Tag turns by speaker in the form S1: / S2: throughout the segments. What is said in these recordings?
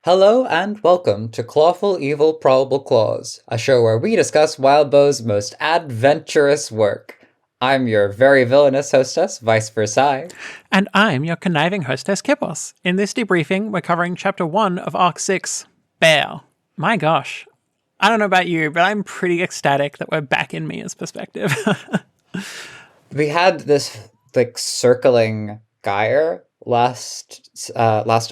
S1: Hello and welcome to Clawful Evil Probable Claws, a show where we discuss Wildbow's most adventurous work. I'm your very villainous hostess, Vice Versailles.
S2: And I'm your conniving hostess, Kipos. In this debriefing, we're covering Chapter 1 of Arc 6, Bear. My gosh. I don't know about you, but I'm pretty ecstatic that we're back in Mia's perspective.
S1: We had this, circling gyre last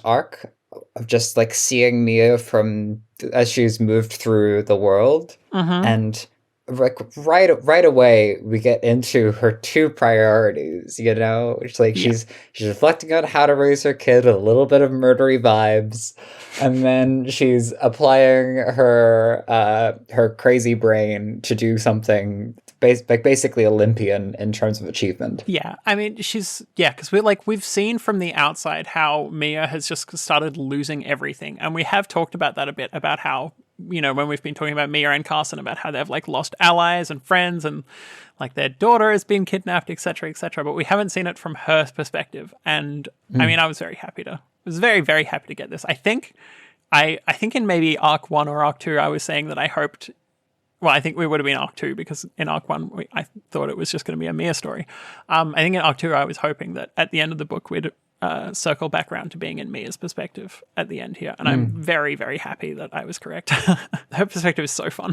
S1: arc of just, seeing Mia from as she's moved through the world. And right away we get into her two priorities, which she's reflecting on how to raise her kid with a little bit of murdery vibes, and then she's applying her crazy brain to do something basically Olympian in terms of achievement.
S2: Yeah, I mean, because we've seen from the outside how Mia has just started losing everything, and we have talked about that a bit, about how, when we've been talking about Mia and Carson, about how they've lost allies and friends, and their daughter has been kidnapped, etc., etc. But we haven't seen it from her perspective, and I mean, I was very, very happy to get this. I think in maybe Arc 1 or Arc 2, I was saying that I hoped. Well, I think we would have been Arc 2, because in Arc 1, I thought it was just going to be a Mia story. I think in Arc 2, I was hoping that at the end of the book, we'd circle back around to being in Mia's perspective at the end here. And I'm very, very happy that I was correct. Her perspective is so fun.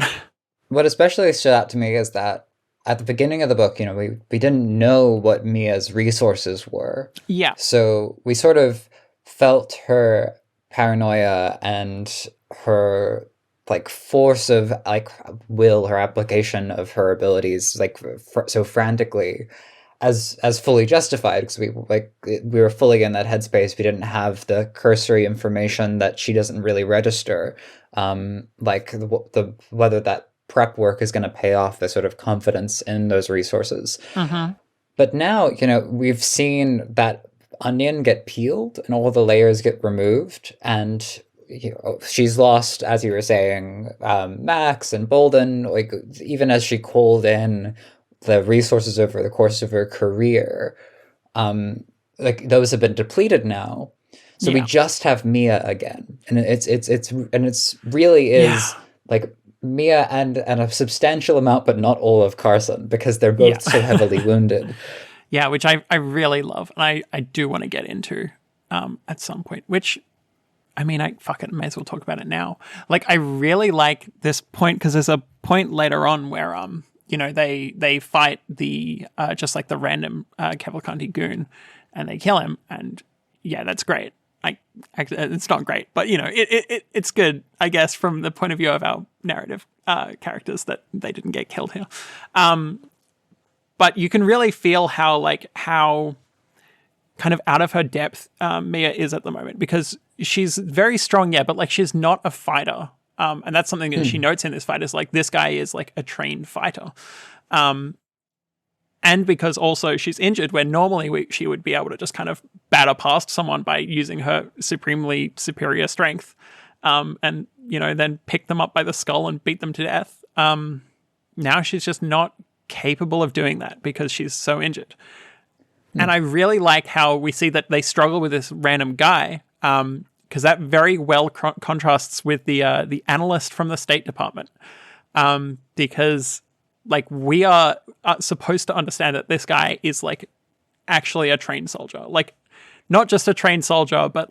S1: What especially stood out to me is that at the beginning of the book, we didn't know what Mia's resources were.
S2: Yeah.
S1: So we sort of felt her paranoia and her force of will, her application of her abilities so frantically as fully justified, because we were fully in that headspace. We didn't have the cursory information that she doesn't really register, the whether that prep work is going to pay off, the sort of confidence in those resources. But now, we've seen that onion get peeled and all the layers get removed, and she's lost, as you were saying, Max and Bolden, even as she called in the resources over the course of her career, those have been depleted now. So we just have Mia again. And it's really is Mia and a substantial amount, but not all of Carson, because they're both so heavily wounded.
S2: Yeah, which I really love. And I do want to get into at some point, which, I mean, I may as well talk about it now. I really like this point, because there's a point later on where, they fight the, just the random Cavalcanti goon, and they kill him. And yeah, that's great. It's not great, but, it's good, I guess, from the point of view of our narrative characters, that they didn't get killed here. But you can really feel how kind of out of her depth Mia is at the moment, because she's very strong, but she's not a fighter. And that's something that she notes in this fight, is this guy is a trained fighter. And because also she's injured, where normally she would be able to just kind of batter past someone by using her supremely superior strength, and, then pick them up by the skull and beat them to death. Now she's just not capable of doing that because she's so injured. And I really like how we see that they struggle with this random guy, because that very well contrasts with the analyst from the State Department, because we are supposed to understand that this guy is actually a trained soldier, not just a trained soldier, but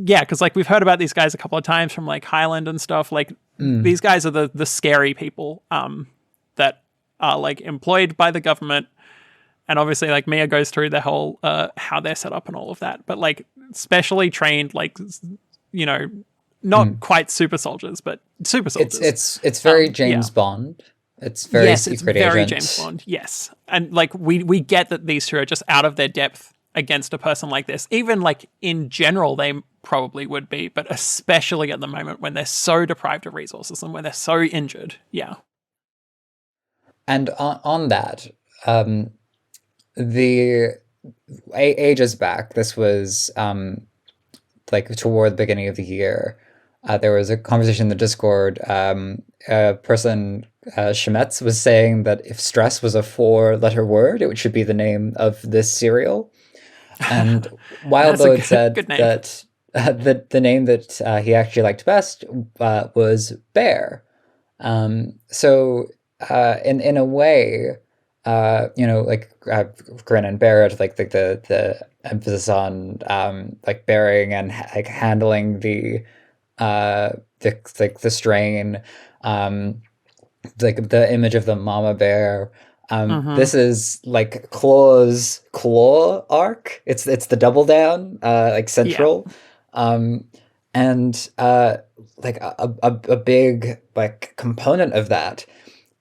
S2: because we've heard about these guys a couple of times from Highland and stuff. These guys are the scary people that are employed by the government. And obviously, Mia goes through the whole how they're set up and all of that. But specially trained, not quite super soldiers, but super soldiers.
S1: It's very James Bond. It's very secret agent.
S2: Very James Bond. Yes, and we get that these two are just out of their depth against a person like this. Even in general, they probably would be, but especially at the moment when they're so deprived of resources and when they're so injured. Yeah.
S1: And on that. The ages back, this was toward the beginning of the year, there was a conversation in the Discord. A person, Shemetz, was saying that if stress was a 4-letter word, it should be the name of this cereal. And Wildbow said that the name that he actually liked best was Bear. In a way, like Grin and Barrett, like the emphasis on like bearing and like handling the strain, um, like the image of the mama bear.
S2: Mm-hmm.
S1: This is like Claw's claw arc. It's the double down, like
S2: Yeah.
S1: central, um, and like a big like component of that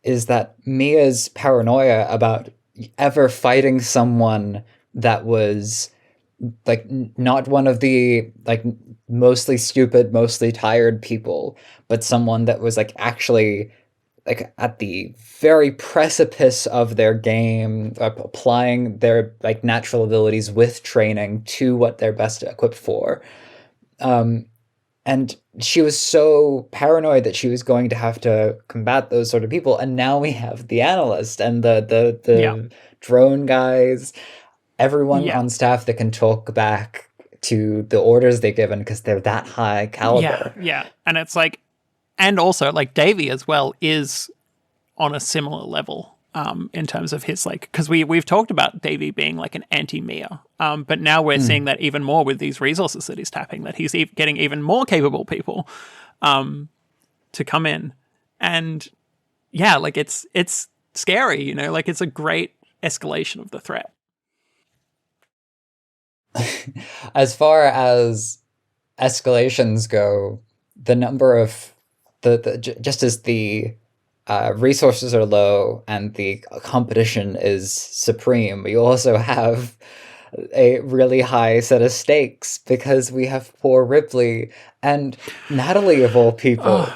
S1: is that Mia's paranoia about ever fighting someone that was like not one of the like mostly stupid, mostly tired people, but someone that was like actually like at the very precipice of their game, applying their like natural abilities with training to what they're best equipped for. Um, and she was so paranoid that she was going to have to combat those sort of people. And now we have the analyst and
S2: Yeah.
S1: the drone guys, everyone
S2: Yeah.
S1: on staff that can talk back to the orders they're given because they're that high
S2: Yeah.
S1: caliber.
S2: Yeah. And it's like, and also like Davy as well is on a similar level in terms of his like because we've talked about Davy being like an anti Mia, but now we're seeing
S1: Mm.
S2: that even more with these resources that he's tapping that he's getting even more capable people to come in, and yeah, like it's scary, you know, like it's a great escalation of the threat.
S1: As far as escalations go, the number of just as the resources are low and the competition is supreme, we also have a really high set of stakes because we have poor Ripley and Natalie of all
S2: Oh,
S1: people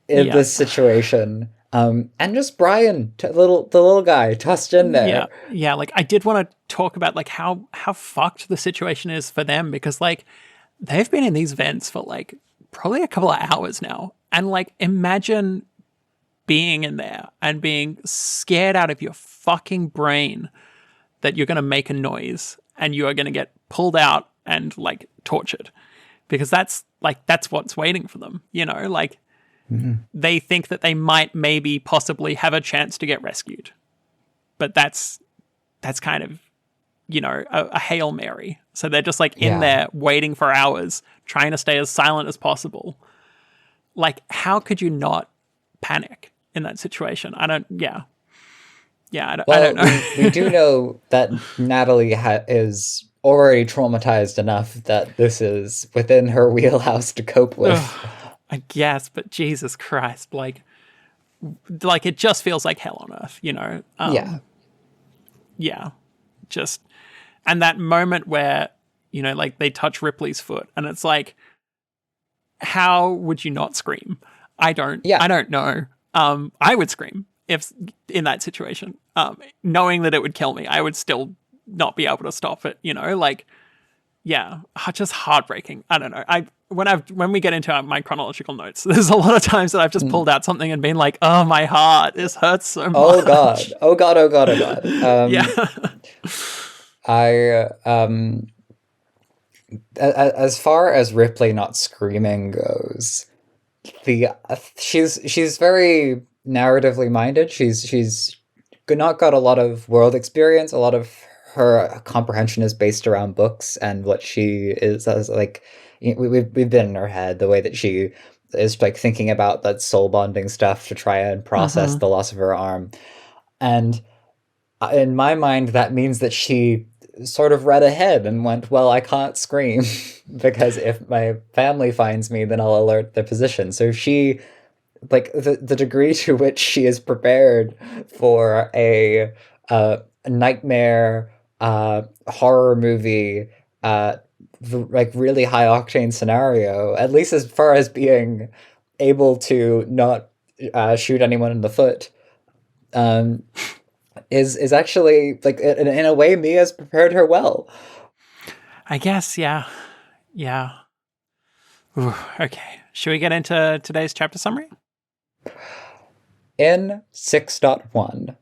S1: in
S2: yeah.
S1: this situation. And just Brian, the little guy tossed in
S2: Yeah,
S1: there.
S2: yeah. Like I did want to talk about like how fucked the situation is for them because like they've been in these vents for like probably a couple of hours now, and like imagine being in there and being scared out of your fucking brain that you're going to make a noise and you are going to get pulled out and like tortured because that's what's waiting for them, you know, like
S1: Mhm.
S2: they think that they might maybe possibly have a chance to get rescued, but that's kind of, you know, a Hail Mary. So they're just like in
S1: Yeah.
S2: there waiting for hours, trying to stay as silent as possible. Like, how could you not panic in that situation? I don't, yeah. Yeah, I don't
S1: Well, we do
S2: know.
S1: know that Natalie is already traumatized enough that this is within her wheelhouse to cope with.
S2: Ugh, I guess, but Jesus Christ, like it just feels like hell on earth, you know?
S1: Yeah.
S2: Yeah, just, and that moment where, you know, like they touch Ripley's foot and it's like, how would you not scream? I
S1: Yeah.
S2: don't know. I would scream if in that situation, knowing that it would kill me. I would still not be able to stop it. You know, like yeah, just heartbreaking. I don't know. When we get into my chronological notes, there's a lot of times that I've just
S1: Mm.
S2: pulled out something and been like, "Oh, my heart, this hurts so
S1: Oh God.
S2: much."
S1: Oh God. Oh God. Oh God.
S2: Yeah.
S1: I as far as Ripley not screaming goes, the she's very narratively minded. She's not got a lot of world experience. A lot of her comprehension is based around books and what she is as like we've been in her head the way that she is like thinking about that soul bonding stuff to try and process
S2: Mm-hmm.
S1: the loss of her arm. And in my mind, that means that she sort of read ahead and went, well, I can't scream because if my family finds me, then I'll alert their position. So she, like, the degree to which she is prepared for a nightmare horror movie, uh, like, really high octane scenario, at least as far as being able to not shoot anyone in the foot. Um, is actually like in a way Mia's prepared her well.
S2: I guess. Yeah. Yeah. Ooh, okay. Should we get into today's chapter summary?
S1: In 6.1,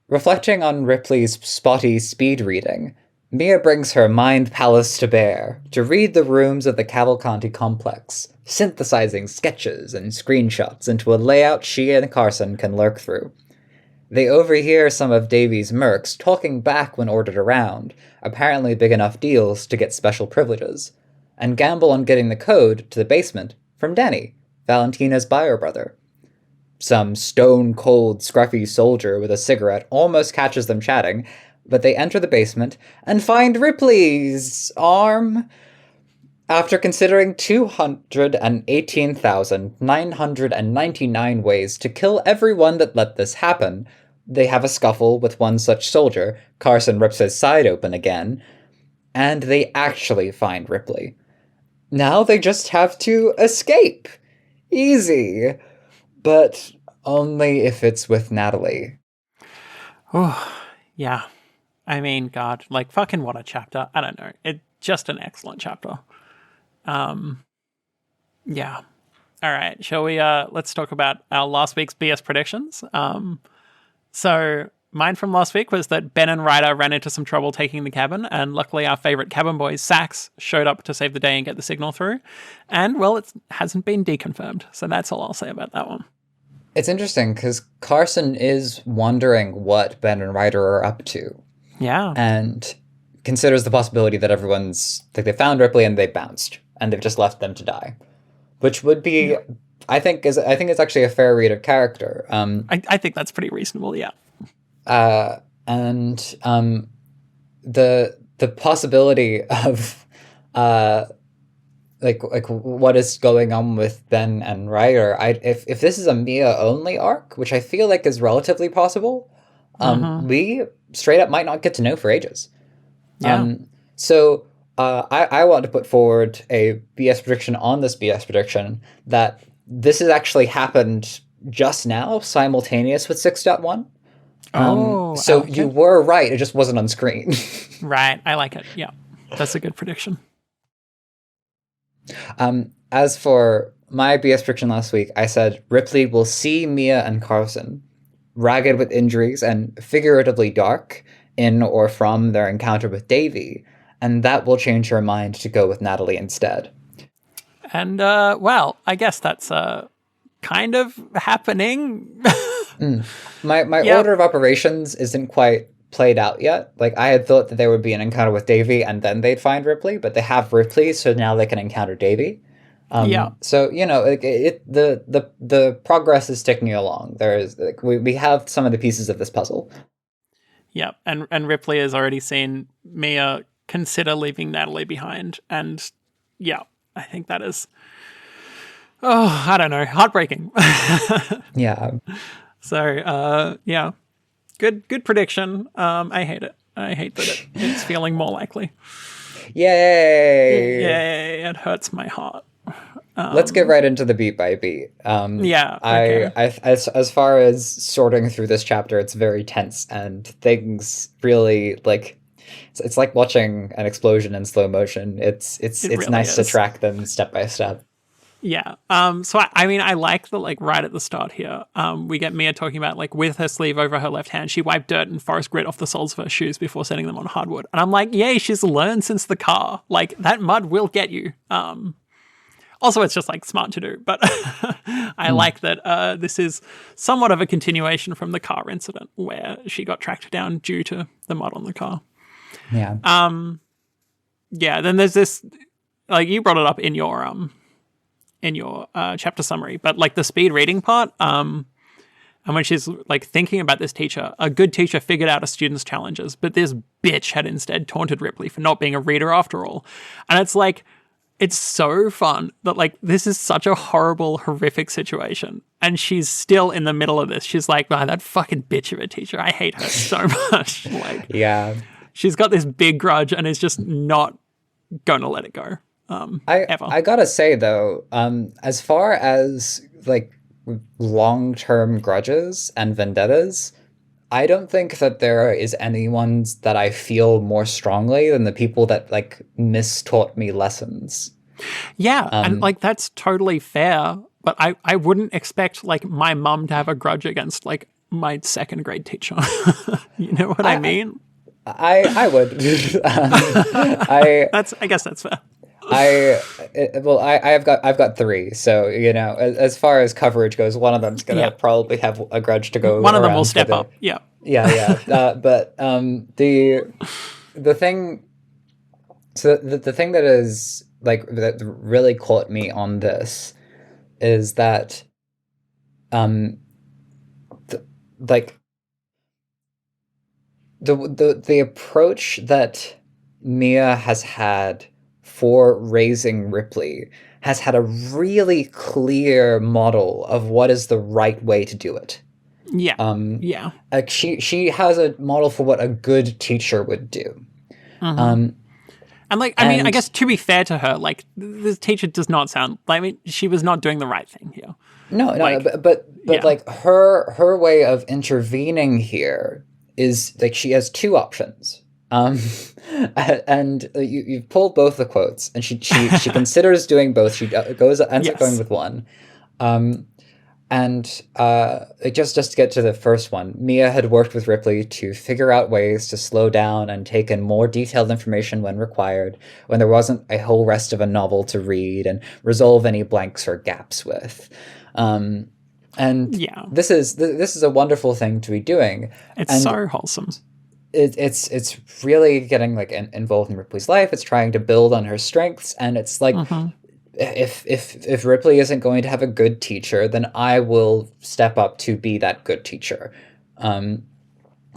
S1: reflecting on Ripley's spotty speed reading, Mia brings her mind palace to bear to read the rooms of the Cavalcanti complex, synthesizing sketches and screenshots into a layout she and Carson can lurk through. They overhear some of Davy's mercs talking back when ordered around, apparently big enough deals to get special privileges, and gamble on getting the code to the basement from Danny, Valentina's bio brother. Some stone-cold, scruffy soldier with a cigarette almost catches them chatting, but they enter the basement and find Ripley's arm. After considering 218,999 ways to kill everyone that let this happen, they have a scuffle with one such soldier. Carson rips his side open again, and they actually find Ripley. Now they just have to escape. Easy. But only if it's with Natalie.
S2: Oh, yeah. I mean, God, like, fucking what a chapter. I don't know. It's just an excellent chapter. Yeah. All right. Shall we, let's talk about our last week's BS predictions. So mine from last week was that Ben and Ryder ran into some trouble taking the cabin, and luckily our favorite cabin boy, Sax, showed up to save the day and get the signal through. And, well, it hasn't been deconfirmed. So that's all I'll say about that one.
S1: It's interesting because Carson is wondering what Ben and Ryder are up to.
S2: Yeah.
S1: And considers the possibility that everyone's, like, they found Ripley and they bounced, and they've just left them to die. Which would be, yeah. I think it's actually a fair read of character.
S2: I think that's pretty reasonable, yeah.
S1: And the possibility of like what is going on with Ben and Ryder, if this is a Mia only arc, which I feel like is relatively possible, we straight up might not get to know for ages.
S2: Yeah.
S1: So I want to put forward a BS prediction on this BS prediction that this has actually happened just now, simultaneous with 6.1. So okay. You were right, it just wasn't on screen.
S2: Right, I like it. Yeah, that's a good prediction.
S1: As for my BS prediction last week, I said Ripley will see Mia and Carson, ragged with injuries and figuratively dark, in or from their encounter with Davy, and that will change her mind to go with Natalie instead.
S2: And, well, I guess that's kind of happening.
S1: My order of operations isn't quite played out yet. Like, I had thought that there would be an encounter with Davy and then they'd find Ripley, but they have Ripley, so now they can encounter Davy. So, you know, the progress is ticking along. There is, like, we have some of the pieces of this puzzle.
S2: Yeah, and Ripley has already seen Mia consider leaving Natalie behind, and yeah, I think that is, I don't know, heartbreaking.
S1: Yeah.
S2: So, yeah, good prediction. I hate it. I hate that it's feeling more likely.
S1: Yay!
S2: Yay! It hurts my heart.
S1: Let's get right into the beat by beat.
S2: Yeah. Okay.
S1: As far as sorting through this chapter, it's very tense and things really like. It's like watching an explosion in slow motion. It's really nice to track them step by step.
S2: Yeah. So I mean, I like that, like, right at the start here, we get Mia talking about, like, with her sleeve over her left hand, she wiped dirt and forest grit off the soles of her shoes before setting them on hardwood. And I'm like, yay, she's learned since the car. Like, that mud will get you. Also, it's just, like, smart to do. But I like that this is somewhat of a continuation from the car incident where she got tracked down due to the mud on the car.
S1: Yeah.
S2: Yeah, then there's this, like, you brought it up in your chapter summary, but, like, the speed reading part, and when she's, like, thinking about this teacher, a good teacher figured out a student's challenges, but this bitch had instead taunted Ripley for not being a reader after all. And it's like, it's so fun that, like, this is such a horrible, horrific situation, and she's still in the middle of this. She's like, wow, that fucking bitch of a teacher, I hate her so much. Like,
S1: yeah.
S2: She's got this big grudge and is just not gonna let it go. Ever.
S1: I gotta say though, as far as like long-term grudges and vendettas, I don't think that there is anyone that I feel more strongly than the people that, like, mistaught me lessons.
S2: Yeah, and, like, that's totally fair, but I wouldn't expect, like, my mum to have a grudge against, like, my second grade teacher. You know what I mean?
S1: I would. I
S2: I guess that's fair.
S1: well, I've got three, so as far as coverage goes, one of them's gonna
S2: Yeah.
S1: probably have a grudge to go
S2: One of them will
S1: around for
S2: step
S1: the.
S2: up. Yeah.
S1: Yeah, yeah. But the thing, so the thing that is like that really caught me on this is that um th- like the approach that Mia has had for raising Ripley has had a really clear model of what is the right way to do it.
S2: Yeah.
S1: Um,
S2: Yeah.
S1: she has a model for what a good teacher would do.
S2: Mm-hmm.
S1: Um,
S2: And like, I mean, I
S1: and
S2: guess to be fair to her, like the teacher does not sound like, I mean, she was not doing the right thing here.
S1: no, no,
S2: Like,
S1: but
S2: yeah.
S1: like her way of intervening here is like she has two options. Um, and you've pulled both the quotes, and she considers doing both. She ends up going
S2: Yes.
S1: with one. Um, and just to get to the first one, Mia had worked with Ripley to figure out ways to slow down and take in more detailed information when required, when there wasn't a whole rest of a novel to read, and resolve any blanks or gaps with. Um, and
S2: Yeah.
S1: this is a wonderful thing to be doing,
S2: It's
S1: and
S2: so wholesome.
S1: it's really getting like involved in Ripley's life. It's trying to build on her strengths, and it's like
S2: Mm-hmm.
S1: if Ripley isn't going to have a good teacher, then I will step up to be that good teacher. Um,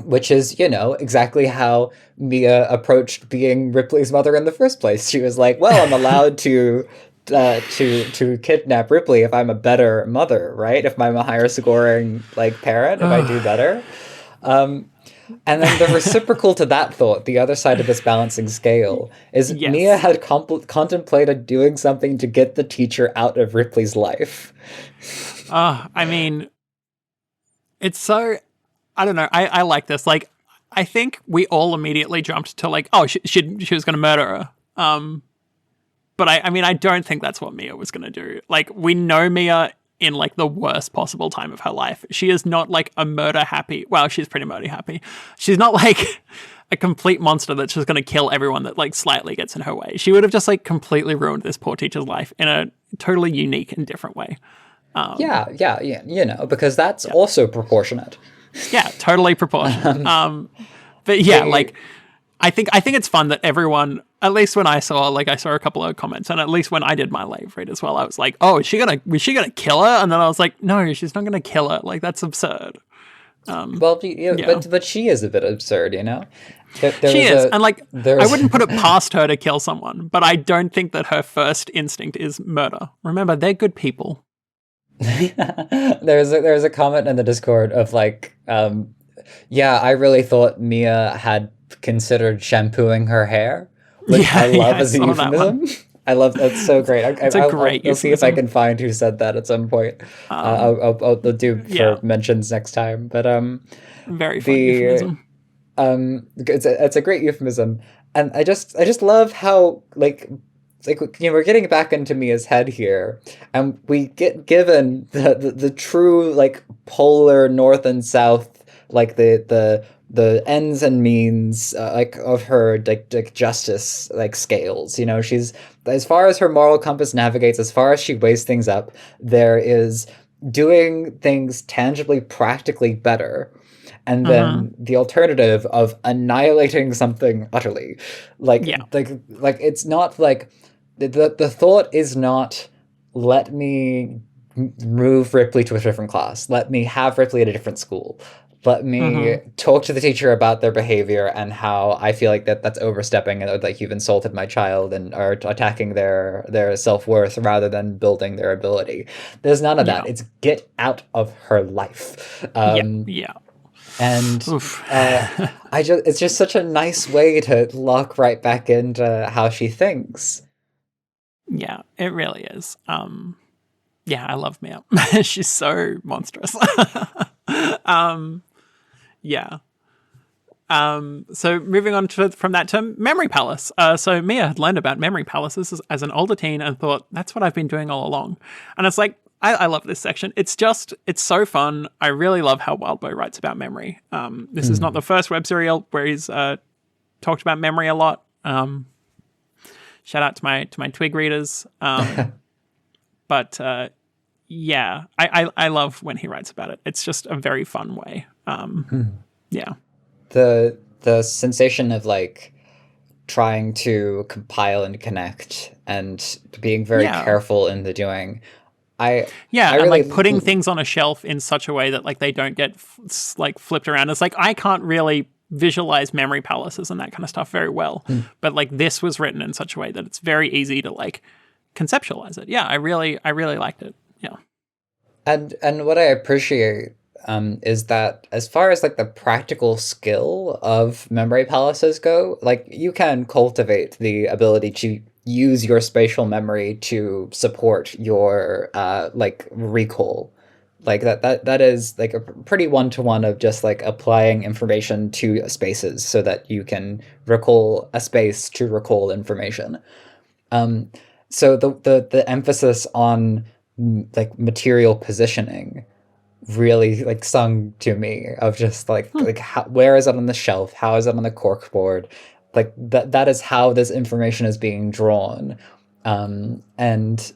S1: which is, exactly how Mia approached being Ripley's mother in the first place. She was like, "Well, I'm allowed to kidnap Ripley if I'm a better mother, right? If I'm a higher scoring like parent, if I do better." Um, and then the reciprocal to that thought, the other side of this balancing scale, is Mia
S2: Yes.
S1: had contemplated doing something to get the teacher out of Ripley's life.
S2: I mean, it's so, I don't know. I like this. Like, I think we all immediately jumped to like, oh, she was going to murder her. But I mean, I don't think that's what Mia was going to do. Like, we know Mia in like the worst possible time of her life. She is not like a murder happy. Well, she's pretty murder happy. She's not like a complete monster that's just going to kill everyone that like slightly gets in her way. She would have just like completely ruined this poor teacher's life in a totally unique and different way.
S1: Yeah, because that's also proportionate.
S2: Yeah, totally proportionate. But yeah, like I think it's fun that everyone, at least when I saw a couple of comments, and at least when I did my live read as well, I was like, oh, was she gonna kill her? And then I was like, no, she's not gonna kill her. Like, that's absurd.
S1: Well, yeah,
S2: Yeah.
S1: but she is a bit absurd, There
S2: She
S1: was
S2: is. And like,
S1: there
S2: I
S1: was
S2: wouldn't put it past her to kill someone, but I don't think that her first instinct is murder. Remember, they're good people.
S1: there's a comment in the Discord of like, yeah, I really thought Mia had considered shampooing her hair, which
S2: Yeah,
S1: I
S2: yeah,
S1: love
S2: I
S1: as a
S2: saw that one.
S1: euphemism. I love that's so great.
S2: It's a great
S1: I'll see if I
S2: euphemism.
S1: can find who said that at some point. I'll do
S2: Yeah,
S1: for mentions next time. But
S2: very fun
S1: the
S2: euphemism.
S1: it's a great euphemism, and I just love how like we're getting back into Mia's head here, and we get given the true like polar north and south, like the ends and means like of her like justice like scales. She's, as far as her moral compass navigates, as far as she weighs things up, there is doing things tangibly practically better, and
S2: Mm-hmm.
S1: then the alternative of annihilating something utterly. like
S2: Yeah.
S1: like it's not like the thought is not, let me move Ripley to a different class, let me have Ripley at a different school, let me
S2: Mm-hmm.
S1: talk to the teacher about their behavior and how I feel like that's overstepping, and like you've insulted my child and are attacking their self-worth rather than building their ability. There's none of
S2: Yeah.
S1: that. It's get out of her life.
S2: Yeah. Yeah.
S1: And
S2: Oof.
S1: it's just such a nice way to lock right back into how she thinks.
S2: Yeah, it really is. Yeah, I love Mia. She's so monstrous. um, yeah. So moving on from that to Memory Palace. So Mia had learned about Memory Palaces as an older teen and thought, that's what I've been doing all along. And it's like, I love this section. It's so fun. I really love how Wildbow writes about memory. This is not the first web serial where he's talked about memory a lot. Shout out to my Twig readers. But yeah, I love when he writes about it. It's just a very fun way. Yeah.
S1: The sensation of like trying to compile and connect and being very
S2: Yeah.
S1: careful in the doing.
S2: Yeah,
S1: I
S2: and
S1: really
S2: like putting things on a shelf in such a way that like they don't get like flipped around. It's like I can't really visualize memory palaces and that kind of stuff very well, but like this was written in such a way that it's very easy to like conceptualize it. Yeah, I really liked it. Yeah.
S1: And what I appreciate is that as far as like the practical skill of memory palaces go, like you can cultivate the ability to use your spatial memory to support your like recall. Like that is like a pretty one-to-one of just like applying information to spaces so that you can recall a space to recall information. So the emphasis on like material positioning really like sung to me of just like how, where is it on the shelf, how is it on the cork board, like that is how this information is being drawn. And it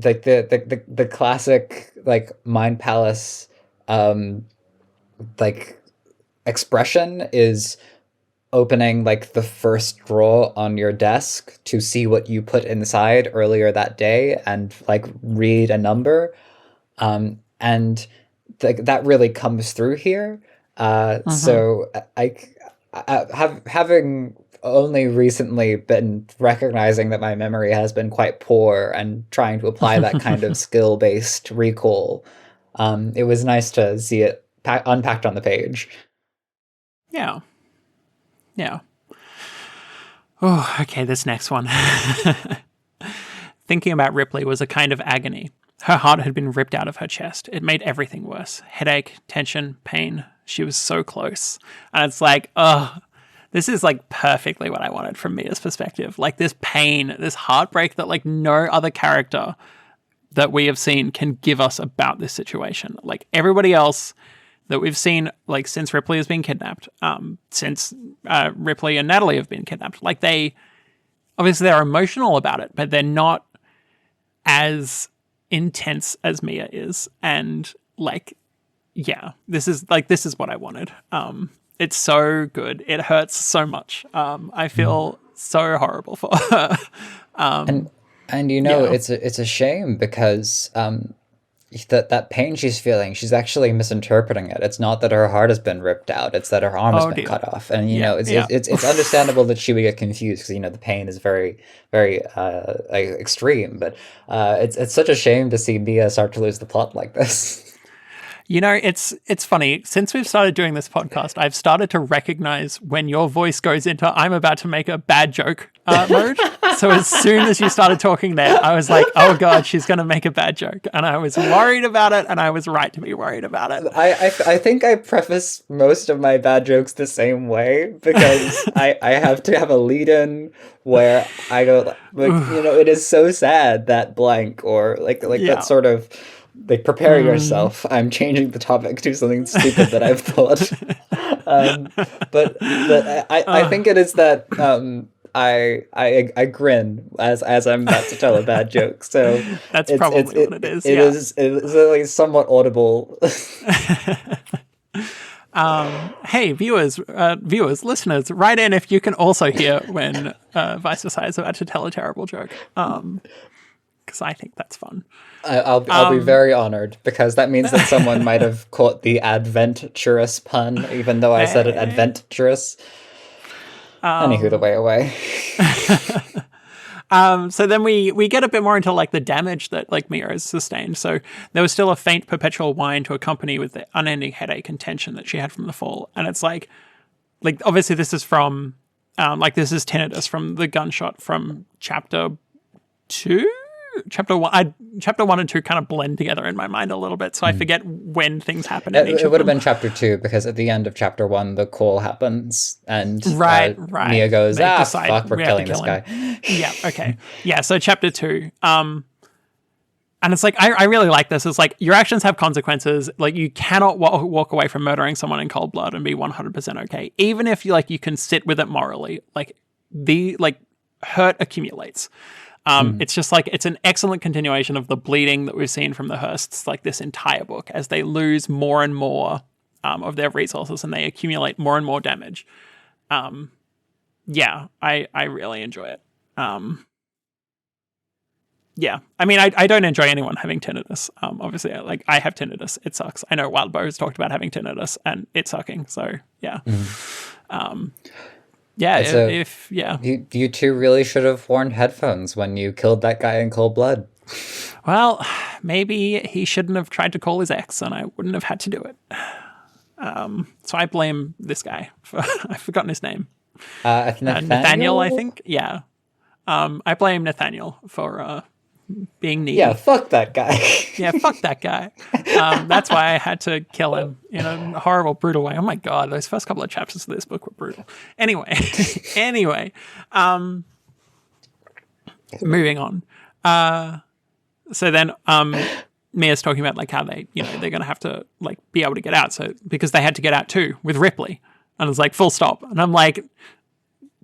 S1: like the classic like mind palace like expression is opening like the first drawer on your desk to see what you put inside earlier that day and like read a number. And that really comes through here. So having only recently been recognizing that my memory has been quite poor and trying to apply that kind of skill-based recall, it was nice to see it unpacked on the page.
S2: Yeah. Yeah. Oh, okay, this next one. Thinking about Ripley was a kind of agony. Her heart had been ripped out of her chest. It made everything worse. Headache, tension, pain. She was so close. And it's like, oh, this is like perfectly what I wanted from Mia's perspective. Like this pain, this heartbreak that like no other character that we have seen can give us about this situation. Like everybody else that we've seen, like since Ripley has been kidnapped, since Ripley and Natalie have been kidnapped, like they're emotional about it, but they're not as intense as Mia is. And like, yeah, this is what I wanted. It's so good. It hurts so much. I feel so horrible for her.
S1: And you know, it's a shame because that pain she's feeling, she's actually misinterpreting it. It's not that her heart has been ripped out; it's that her arm has been cut off. And you know, it's understandable that she would get confused because you know the pain is very like, extreme. But it's such a shame to see Mia start to lose the plot like this.
S2: You know, it's funny. Since we've started doing this podcast, I've started to recognize when your voice goes into I'm about to make a bad joke mode. So as soon as you started talking there, I was like, oh God, she's going to make a bad joke. And I was worried about it, and I was right to be worried about it.
S1: I think I preface most of my bad jokes the same way because I have to have a lead-in where I go, like, you know, it is so sad that blank or like that sort of... Like, prepare yourself. I'm changing the topic to something stupid that I've thought. But I think it is that I grin as I'm about to tell a bad joke. So
S2: that's probably what it is.
S1: It is like somewhat audible.
S2: Hey, viewers, listeners, write in if you can also hear when Vice Versa is about to tell a terrible joke. Because I think that's fun.
S1: I'll be very honored because that means that someone might have caught the adventurous pun, even though I said it adventurous. Anywho, the way away.
S2: So then we get a bit more into like the damage that like Mia has sustained. So there was still a faint perpetual whine to accompany with the unending headache and tension that she had from the fall. And it's like obviously this is from this is tinnitus from the gunshot from chapter 2. Chapter 1 and 2 kind of blend together in my mind a little bit, so I forget when things happen in each of them.
S1: It would have been chapter 2 because at the end of chapter 1 the call happens and
S2: right.
S1: Mia goes, fuck, we're killing this guy.
S2: Yeah, okay. Yeah, so chapter 2. And it's like, I really like this. It's like, your actions have consequences. Like, you cannot walk away from murdering someone in cold blood and be 100% okay. Even if you can sit with it morally, hurt accumulates. It's just like, it's an excellent continuation of the bleeding that we've seen from the Hearsts, like this entire book, as they lose more and more of their resources and they accumulate more and more damage. Yeah, I really enjoy it. Yeah, I mean, I don't enjoy anyone having tinnitus. Obviously, I have tinnitus. It sucks. I know Wildbow has talked about having tinnitus and it's sucking. So yeah, yeah.
S1: You two really should have worn headphones when you killed that guy in cold blood.
S2: Well, maybe he shouldn't have tried to call his ex, and I wouldn't have had to do it. So I blame this guy for I've forgotten his name. Nathaniel, I think. Yeah. I blame Nathaniel for being needy.
S1: Yeah, fuck that guy.
S2: Yeah, fuck that guy. That's why I had to kill him in a horrible, brutal way. Oh my god, those first couple of chapters of this book were brutal. Anyway, moving on. So then Mia's talking about like how they, they're going to have to like be able to get out. So because they had to get out too with Ripley, and it's like full stop. And I'm like,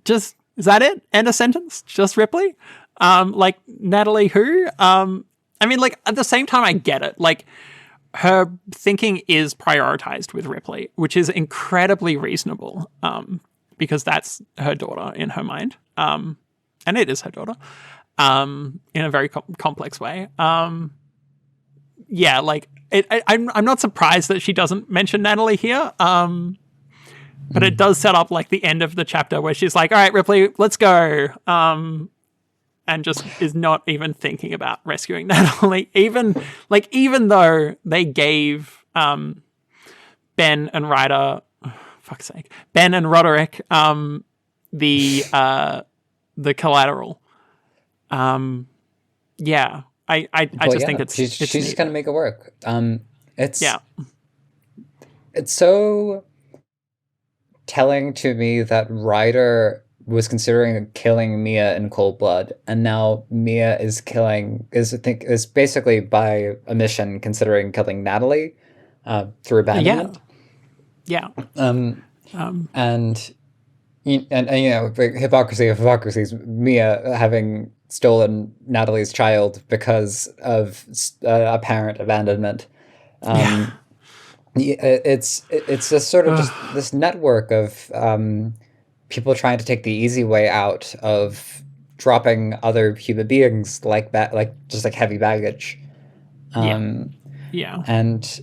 S2: is that it? End of sentence? Just Ripley? Like Natalie who? I mean, like at the same time, I get it. Like her thinking is prioritized with Ripley, which is incredibly reasonable. Because that's her daughter in her mind. And it is her daughter. In a very complex way. Yeah, like I'm not surprised that she doesn't mention Natalie here. But it does set up like the end of the chapter where she's like, all right, Ripley, let's go. And just is not even thinking about rescuing Natalie. Even though they gave Ben and Ryder, fuck's sake, Ben and Roderick the collateral. Yeah. I just think it's
S1: she's just gonna make it work. It's so telling to me that Ryder was considering killing Mia in cold blood, and now Mia is basically by omission considering killing Natalie through abandonment.
S2: Yeah.
S1: And hypocrisy of hypocrisies, Mia having stolen Natalie's child because of apparent abandonment. It's just sort of just this network of people trying to take the easy way out of dropping other human beings like heavy baggage. And it's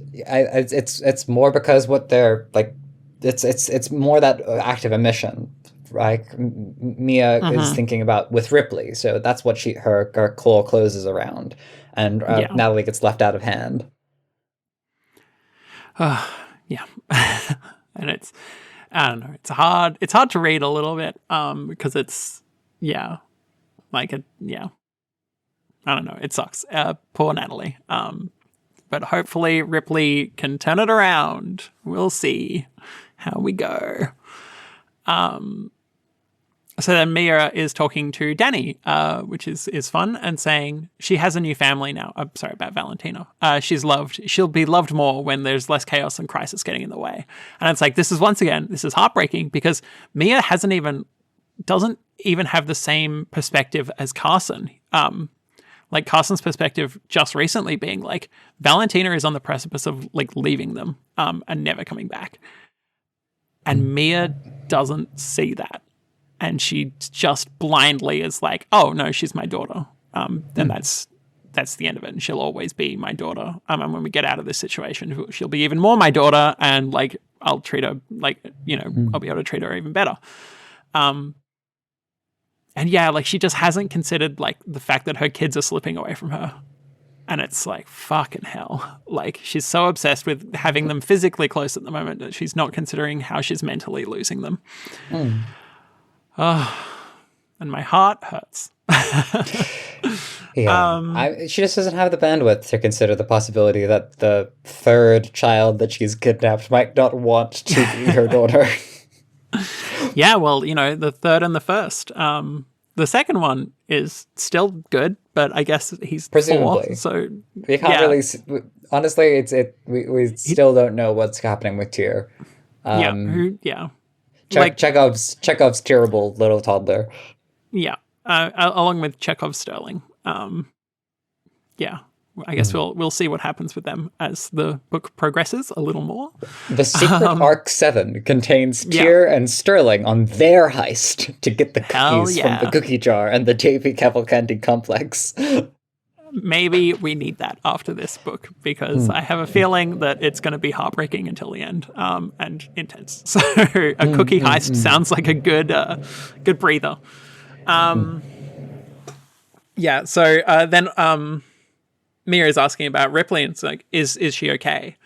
S1: more because what they're like. It's more that act of omission. Like Mia is thinking about with Ripley, so that's what her claw closes around, and Natalie gets left out of hand.
S2: Yeah, and I don't know. It's hard to read a little bit because it's I don't know. It sucks. Poor Natalie. But hopefully Ripley can turn it around. We'll see how we go. So then Mia is talking to Danny, which is fun, and saying she has a new family now. I'm sorry about Valentina. She's loved. She'll be loved more when there's less chaos and crisis getting in the way. And it's like, this is heartbreaking because Mia doesn't even have the same perspective as Carson. Like Carson's perspective just recently being like, Valentina is on the precipice of like leaving them and never coming back. And Mia doesn't see that. And she just blindly is like, oh, no, she's my daughter. Then that's the end of it. And she'll always be my daughter. And when we get out of this situation, she'll be even more my daughter. And like, I'll treat her like, I'll be able to treat her even better. And yeah, like she just hasn't considered like the fact that her kids are slipping away from her. And it's like, fucking hell. Like she's so obsessed with having them physically close at the moment that she's not considering how she's mentally losing them. Oh, and my heart hurts.
S1: She just doesn't have the bandwidth to consider the possibility that the third child that she's kidnapped might not want to be her daughter.
S2: Yeah, well, the third and the first. The second one is still good, but I guess he's
S1: Presumably.
S2: 4, so
S1: We can't really honestly, we still don't know what's happening with Tyr.
S2: yeah.
S1: Chekhov's terrible little toddler.
S2: Yeah, along with Chekhov's Sterling. Yeah, I guess we'll see what happens with them as the book progresses a little more.
S1: The secret Arc 7 contains Tyr and Sterling on their heist to get the cookies from the cookie jar and the JP Cavalcanti complex.
S2: Maybe we need that after this book, because I have a feeling that it's going to be heartbreaking until the end, and intense. So a cookie heist sounds like a good breather. Yeah, so then Mia is asking about Ripley, and it's like, is she okay?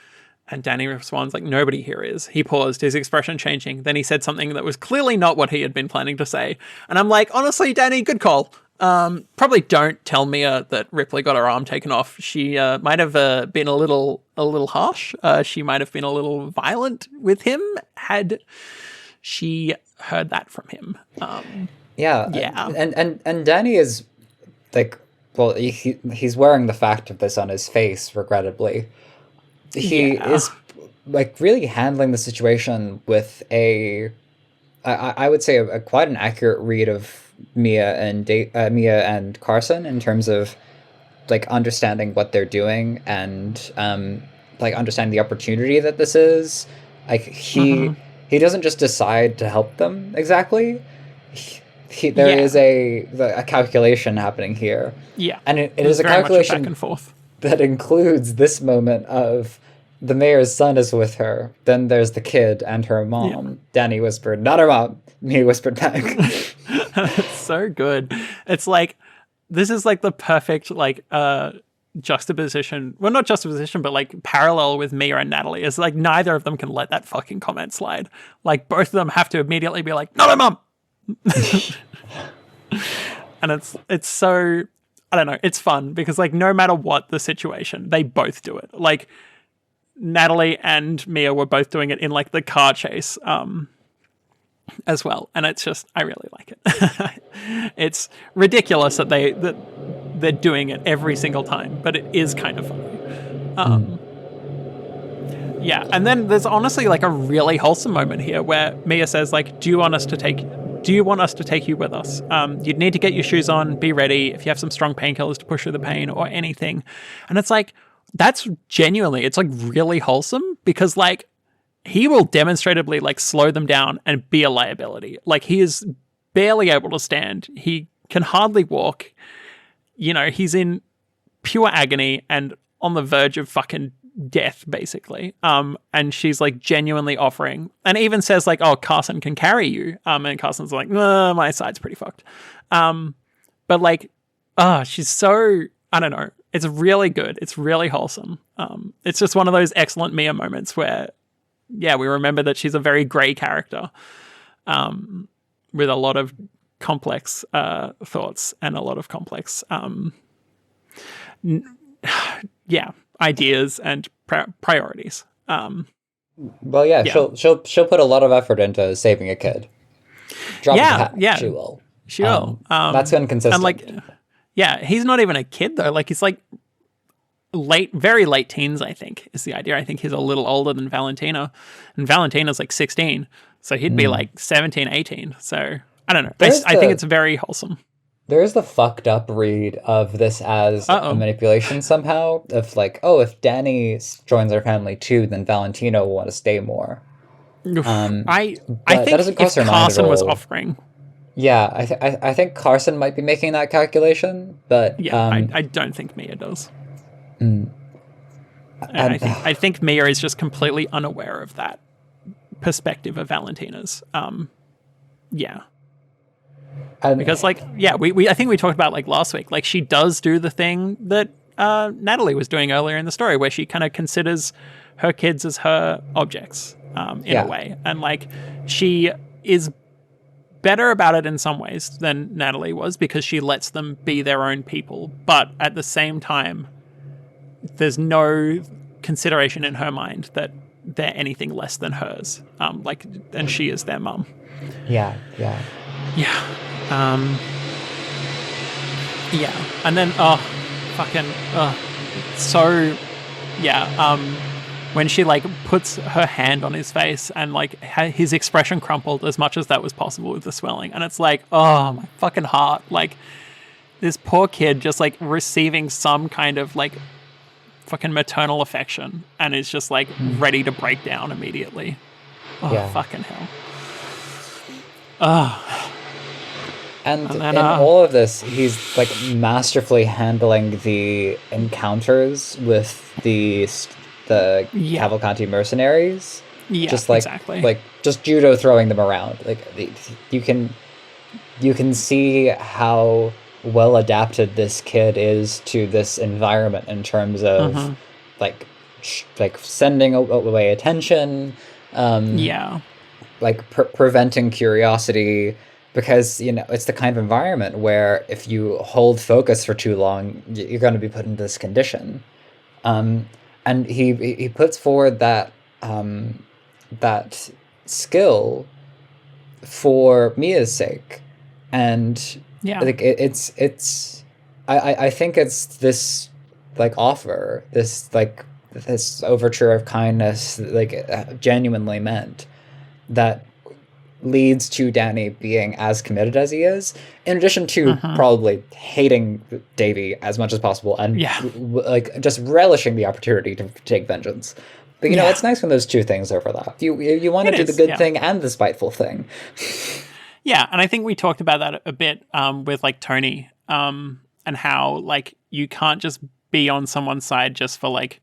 S2: And Danny responds like, nobody here is. He paused, his expression changing. Then he said something that was clearly not what he had been planning to say. And I'm like, honestly, Danny, good call. Probably don't tell Mia that Ripley got her arm taken off. She might have been a little harsh. She might have been a little violent with him had she heard that from him.
S1: And Danny is like, well, he's wearing the fact of this on his face, regrettably. He is like really handling the situation with I would say quite an accurate read of Mia and Carson in terms of like understanding what they're doing and like understanding the opportunity that this is. Like he doesn't just decide to help them exactly. There is a calculation happening here.
S2: Yeah,
S1: and it is a calculation
S2: back and forth
S1: that includes this moment of the mayor's son is with her. Then there's the kid and her mom. Yeah. Danny whispered, "Not her mom." Mia whispered back.
S2: It's so good. It's like, this is like the perfect like juxtaposition. Well, not juxtaposition, but like parallel with Mia and Natalie. It's like neither of them can let that fucking comment slide. Like both of them have to immediately be like, "Not her mom." And it's so, I don't know, it's fun because like no matter what the situation, they both do it. Like Natalie and Mia were both doing it in like the car chase as well, and it's just, I really like it. It's ridiculous that they're doing it every single time, but it is kind of funny. Yeah, and then there's honestly like a really wholesome moment here where Mia says like, do you want us to take you with us? You'd need to get your shoes on, be ready if you have some strong painkillers to push through the pain or anything. And it's like, that's genuinely, it's like really wholesome because like he will demonstratively like slow them down and be a liability. Like he is barely able to stand. He can hardly walk. You know, he's in pure agony and on the verge of fucking death, basically. And she's like genuinely offering, and even says like, "Oh, Carson can carry you." And Carson's like, "My side's pretty fucked." But like, she's so, I don't know. It's really good. It's really wholesome. It's just one of those excellent Mia moments where, yeah, we remember that she's a very grey character, with a lot of complex thoughts and a lot of complex, ideas and priorities.
S1: Well, yeah, she'll put a lot of effort into saving a kid. Drop the hat, she will.
S2: She will.
S1: That's inconsistent.
S2: And like, yeah, he's not even a kid though. Like he's like very late teens, I think, is the idea. I think he's a little older than Valentina, and Valentina's like 16, so he'd be like 17, 18. So I don't know. I think it's very wholesome.
S1: There is the fucked up read of this as a manipulation somehow of like, oh, if Danny joins our family too, then Valentina will want to stay more.
S2: I think that doesn't cross her mind Carson was offering.
S1: Yeah, I think Carson might be making that calculation, but
S2: yeah, I don't think Mia does. And I think Mia is just completely unaware of that perspective of Valentina's. Yeah. Because like, yeah, I think we talked about like last week, like she does do the thing that Natalie was doing earlier in the story where she kind of considers her kids as her objects in a way. And like she is better about it in some ways than Natalie was because she lets them be their own people. But at the same time, there's no consideration in her mind that they're anything less than hers. And she is their mum.
S1: Yeah.
S2: Yeah, and then fucking so yeah. When she like puts her hand on his face and like his expression crumpled as much as that was possible with the swelling, and it's like, oh my fucking heart, like this poor kid just like receiving some kind of like fucking maternal affection and is just like ready to break down immediately. Oh
S1: Yeah.
S2: fucking hell. Oh.
S1: And
S2: And then
S1: in all of this, he's like masterfully handling the encounters with the
S2: yeah.
S1: Cavalcanti mercenaries.
S2: Yeah,
S1: Just
S2: exactly.
S1: just judo throwing them around. You can see how well adapted this kid is to this environment in terms of like like sending away attention,
S2: Yeah.
S1: like preventing curiosity, because it's the kind of environment where if you hold focus for too long, you're going to be put in this condition. And he puts forward that skill for Mia's sake, and
S2: Yeah.
S1: like it's I think it's this like offer, this overture of kindness, like genuinely meant, that leads to Danny being as committed as he is, in addition to probably hating Davy as much as possible and
S2: Yeah.
S1: like just relishing the opportunity to take vengeance. But
S2: Yeah.
S1: it's nice when those two things overlap. You want to
S2: It
S1: do the
S2: is,
S1: good
S2: yeah.
S1: thing and the spiteful thing.
S2: Yeah, and I think we talked about that a bit with like Tony, and how like you can't just be on someone's side just for like,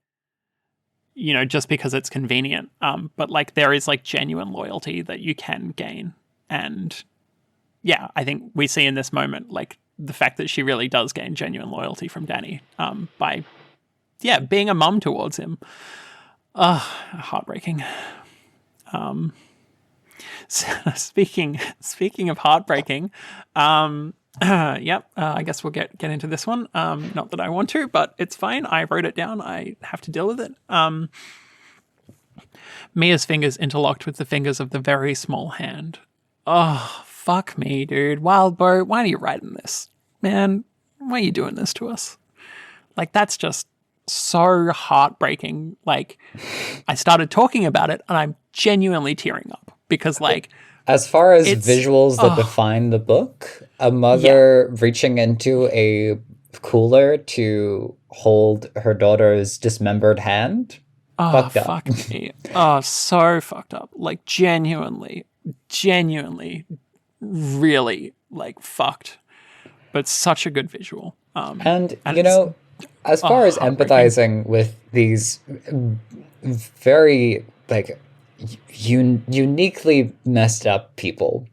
S2: just because it's convenient. But like there is like genuine loyalty that you can gain, and yeah, I think we see in this moment like the fact that she really does gain genuine loyalty from Danny, by being a mum towards him. Heartbreaking. Speaking of heartbreaking, I guess we'll get into this one. Not that I want to, but it's fine. I wrote it down. I have to deal with it. Mia's fingers interlocked with the fingers of the very small hand. Oh, fuck me, dude. Wildbow, why are you writing this? Man, why are you doing this to us? Like, that's just so heartbreaking. Like, I started talking about it and I'm genuinely tearing up because, like,
S1: as far as
S2: it's
S1: visuals that define the book, a mother reaching into a cooler to hold her daughter's dismembered hand. Fucked up.
S2: Fuck me. Oh, so fucked up. Like, genuinely, really, like, fucked. But such a good visual.
S1: And as far as empathizing with these very like uniquely messed up people,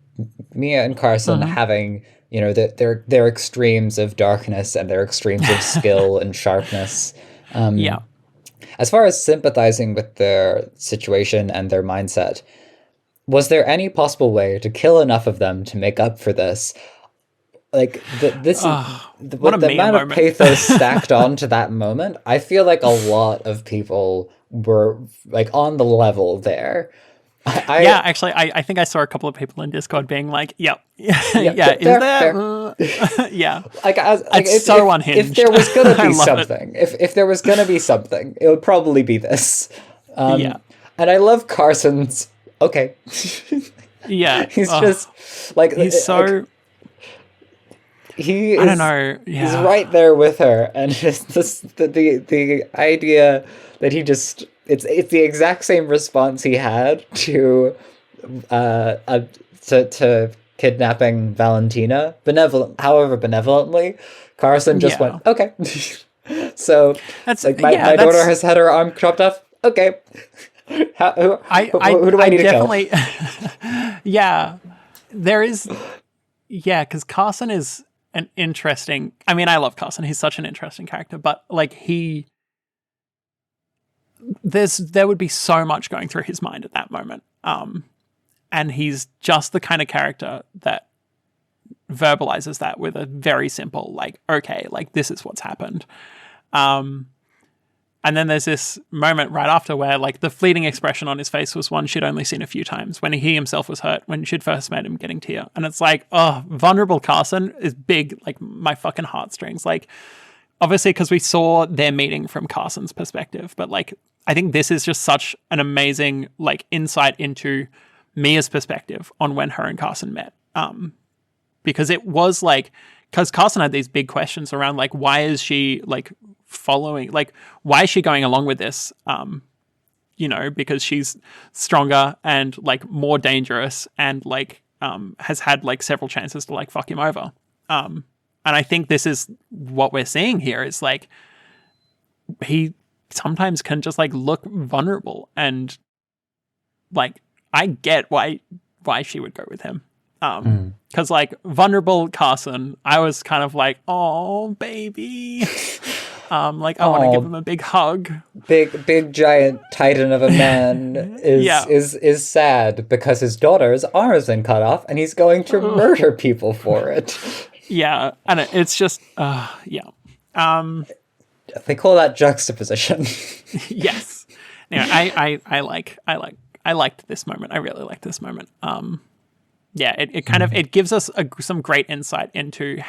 S1: Mia and Carson having their extremes of darkness and their extremes of skill and sharpness. As far as sympathizing with their situation and their mindset, was there any possible way to kill enough of them to make up for this? Like with the amount of pathos stacked onto that moment, I feel like a lot of people were like on the level there.
S2: Actually, I think I saw a couple of people in Discord being like, "Yep, yeah, is there?" Yeah, it's so unhinged.
S1: If there was gonna be something, if there was gonna be something, it would probably be this. And I love Carson's. Okay.
S2: Yeah,
S1: he's just like
S2: he's so. Like, I don't know. Yeah.
S1: He's right there with her, and just the idea that he just it's the exact same response he had to kidnapping Valentina, however benevolently. Carson just went, okay. So that's like my daughter has had her arm chopped off. Okay. Who do I need to kill?
S2: Yeah, there is. Yeah, because Carson is an interesting. I mean, I love Carson. He's such an interesting character, but like there would be so much going through his mind at that moment. And he's just the kind of character that verbalizes that with a very simple, like, okay, like this is what's happened. And And then there's this moment right after where like the fleeting expression on his face was one she'd only seen a few times when he himself was hurt, when she'd first met him getting tear. And it's like, oh, vulnerable Carson is big, like my fucking heartstrings. Like, obviously, because we saw their meeting from Carson's perspective, but like, I think this is just such an amazing like insight into Mia's perspective on when her and Carson met. Because it was like, because Carson had these big questions around like, why is she like following, like, why is she going along with this? Because she's stronger and like more dangerous and like has had like several chances to like fuck him over. And I think this is what we're seeing here is like he sometimes can just like look vulnerable, and like I get why she would go with him. Because like vulnerable Carson, I was kind of like, oh baby. Like I want to give him a big hug.
S1: Big giant titan of a man is sad because his daughter's arm has been cut off and he's going to murder people for it.
S2: Yeah, and it's just They
S1: call that juxtaposition.
S2: Yes. Anyway, I liked this moment. I really liked this moment. It kind of it gives us some great insight into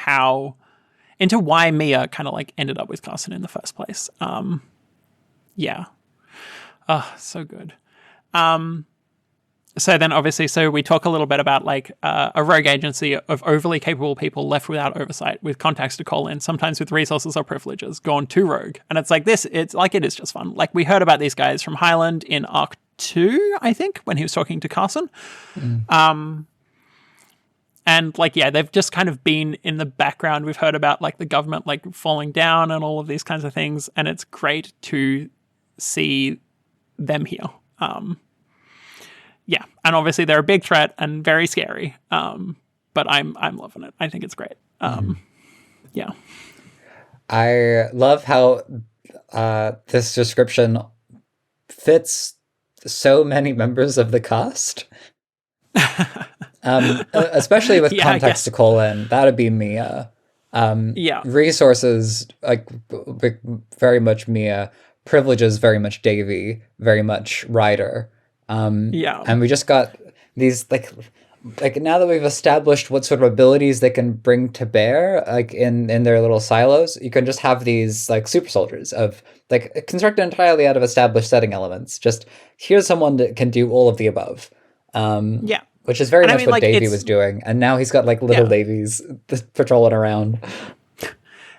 S2: why Mia kind of like ended up with Carson in the first place. So good. So then obviously, we talk a little bit about like a rogue agency of overly capable people left without oversight, with contacts to call in, sometimes with resources or privileges, gone too rogue. And it's like this, it is just fun. Like we heard about these guys from Highland in Arc 2, I think, when he was talking to Carson. And like, yeah, they've just kind of been in the background. We've heard about like the government like falling down and all of these kinds of things. And it's great to see them here. And obviously they're a big threat and very scary. But I'm loving it. I think it's great. Yeah.
S1: I love how this description fits so many members of the cast. Especially with contacts to call in, that would be Mia. Resources, like very much Mia. Privileges, very much Davy. Very much Ryder. And we just got these like now that we've established what sort of abilities they can bring to bear, like in their little silos, you can just have these like super soldiers of like constructed entirely out of established setting elements. Just here's someone that can do all of the above. Which is very much what Davy was doing. And now he's got like little Davies patrolling around.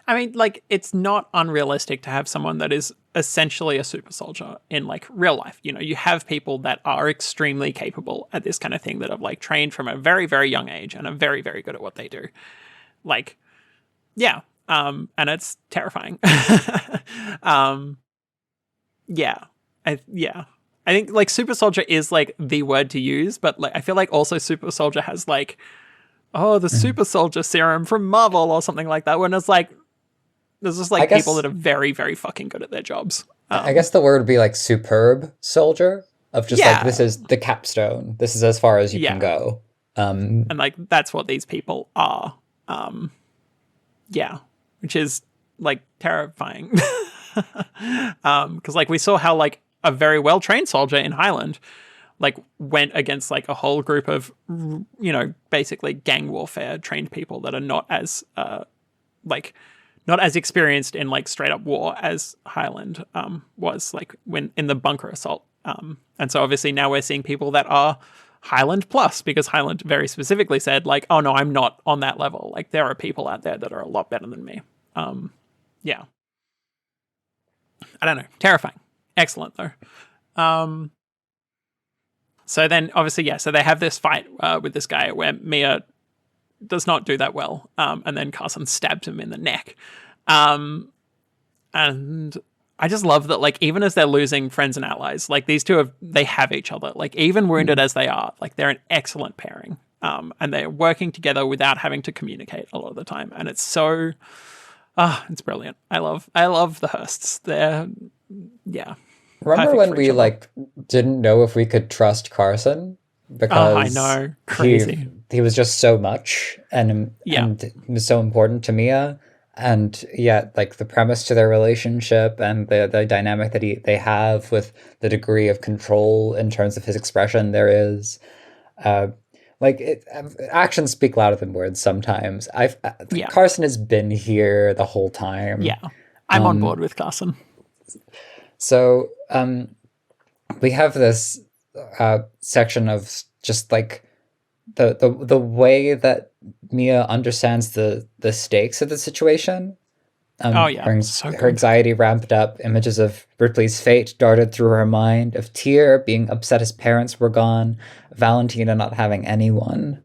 S2: I mean, like, it's not unrealistic to have someone that is essentially a super soldier in like real life. You know, you have people that are extremely capable at this kind of thing that have like trained from a very, very young age and are very, very good at what they do. Like, and it's terrifying. I think like super soldier is like the word to use, but like I feel like also super soldier has like, the super soldier serum from Marvel or something like that. When it's like, there's just like people that are very, very fucking good at their jobs.
S1: I guess the word would be like superb soldier, of just like, this is the capstone. This is as far as you can go.
S2: And like, that's what these people are. Which is like terrifying. Because like we saw how like a very well-trained soldier in Highland like went against like a whole group of, basically gang warfare trained people that are not as not as experienced in like straight up war as Highland was like when in the bunker assault. And so obviously now we're seeing people that are Highland plus, because Highland very specifically said like, oh no, I'm not on that level. Like there are people out there that are a lot better than me. I don't know. Terrifying. Excellent though. So then obviously, so they have this fight with this guy where Mia does not do that well. And then Carson stabs him in the neck. And I just love that, like, even as they're losing friends and allies, like these two they have each other, like even wounded as they are, like they're an excellent pairing. And they're working together without having to communicate a lot of the time. And it's so, it's brilliant. I love the Hursts. They're,
S1: Remember when we like didn't know if we could trust Carson because
S2: I know, crazy.
S1: He was just so much and he was so important to Mia, and yeah, like the premise to their relationship and the dynamic that they have with the degree of control in terms of his expression there is. Uh, like actions speak louder than words sometimes.
S2: Yeah.
S1: Carson has been here the whole time.
S2: Yeah. I'm on board with Carson.
S1: So we have this section of just like the way that Mia understands the stakes of the situation.
S2: Oh yeah, so
S1: Her
S2: good.
S1: anxiety ramped up. Images of Ripley's fate darted through her mind, of Tyr being upset his parents were gone, Valentina not having anyone.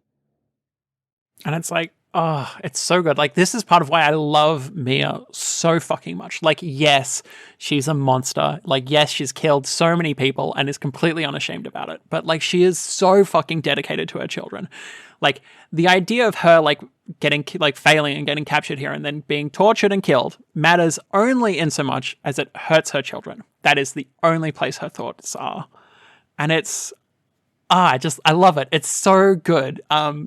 S2: And it's like, oh, it's so good. Like, this is part of why I love Mia so fucking much. Like, yes, she's a monster. Like, yes, she's killed so many people and is completely unashamed about it. But, like, she is so fucking dedicated to her children. Like, the idea of her, like, getting, like, failing and getting captured here and then being tortured and killed matters only in so much as it hurts her children. That is the only place her thoughts are. And it's, I love it. It's so good.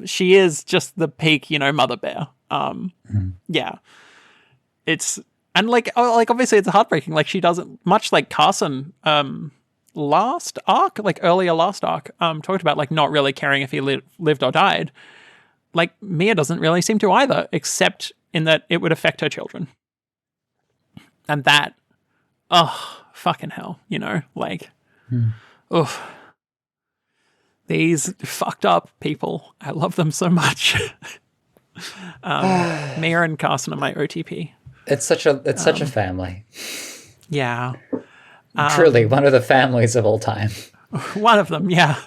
S2: She is just the peak, mother bear. Yeah. It's, and like obviously it's heartbreaking. Like she doesn't, much like Carson, last arc, like earlier last arc, talked about like not really caring if he lived or died. Like Mia doesn't really seem to either, except in that it would affect her children. And that, fucking hell, like, oof. These fucked up people. I love them so much. Mia and Carson are my OTP.
S1: It's such a family.
S2: Yeah.
S1: Truly one of the families of all time.
S2: One of them, yeah.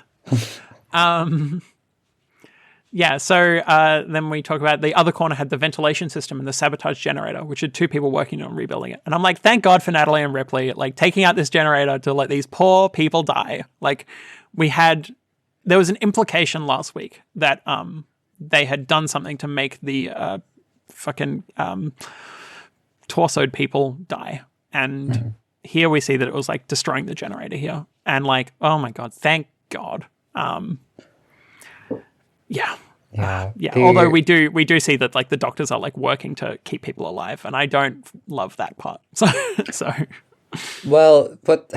S2: Yeah, so then we talk about the other corner had the ventilation system and the sabotage generator, which had two people working on rebuilding it. And I'm like, thank God for Natalie and Ripley, like taking out this generator to let these poor people die. Like there was an implication last week that they had done something to make the fucking torsoed people die. And here we see that it was like destroying the generator here. And like, oh my God, thank God. Yeah. Although we do see that like the doctors are like working to keep people alive, and I don't love that part. So.
S1: Well, but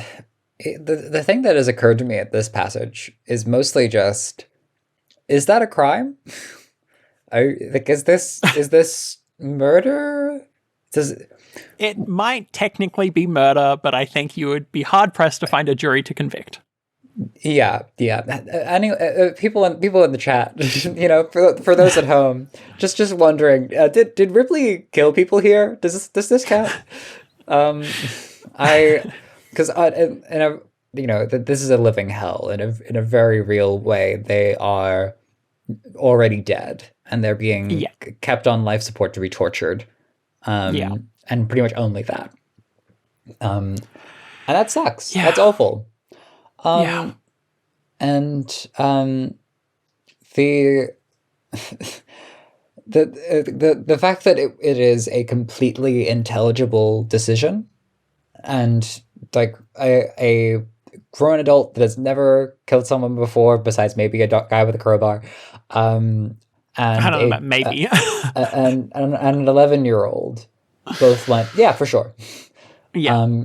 S1: the thing that has occurred to me at this passage is mostly just, is that a crime? Is this murder?
S2: It might technically be murder, but I think you would be hard pressed to find a jury to convict.
S1: Yeah. People in the chat, for those at home, just wondering, did Ripley kill people here? Does this count? Because this is a living hell in a very real way. They are already dead, and they're being kept on life support to be tortured. And pretty much only that. And that sucks.
S2: Yeah.
S1: That's awful.
S2: Yeah.
S1: And the the fact that it is a completely intelligible decision, and like a grown adult that has never killed someone before, besides maybe a guy with a crowbar, and
S2: I don't know about maybe.
S1: and an 11-year-old both went, yeah, for sure.
S2: Yeah.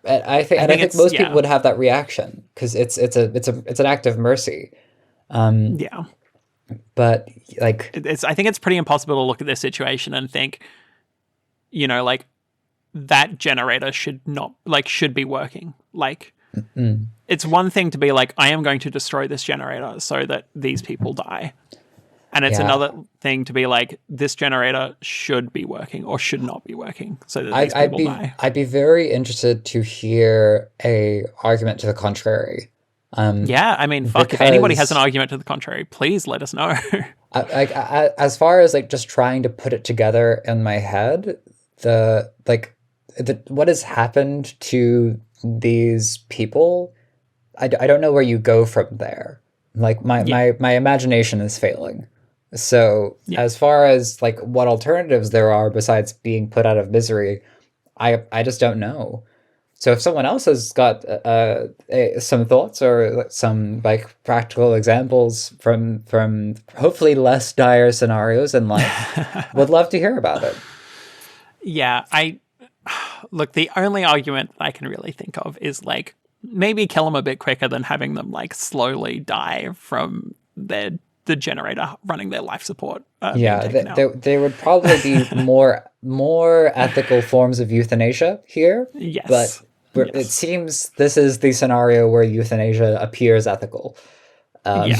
S1: I think most people would have that reaction because it's an act of mercy. But like
S2: I think it's pretty impossible to look at this situation and think, like that generator should be working. Like it's one thing to be like, I am going to destroy this generator so that these people die. And it's another thing to be like, this generator should be working or should not be working so that these people die.
S1: I'd be very interested to hear a argument to the contrary.
S2: I mean, fuck, if anybody has an argument to the contrary, please let us know.
S1: As far as like just trying to put it together in my head, what has happened to these people, I don't know where you go from there. Like my imagination is failing. So as far as like what alternatives there are besides being put out of misery, I just don't know. So if someone else has got some thoughts or some like practical examples from hopefully less dire scenarios in life, would love to hear about it.
S2: Yeah, I look, the only argument I can really think of is like maybe kill them a bit quicker than having them like slowly die from the generator running their life support being
S1: Yeah,
S2: taken out.
S1: they would probably be more ethical forms of euthanasia here, but
S2: Yes.
S1: it
S2: Yes.
S1: seems this is the scenario where euthanasia appears ethical. Um,
S2: Yeah.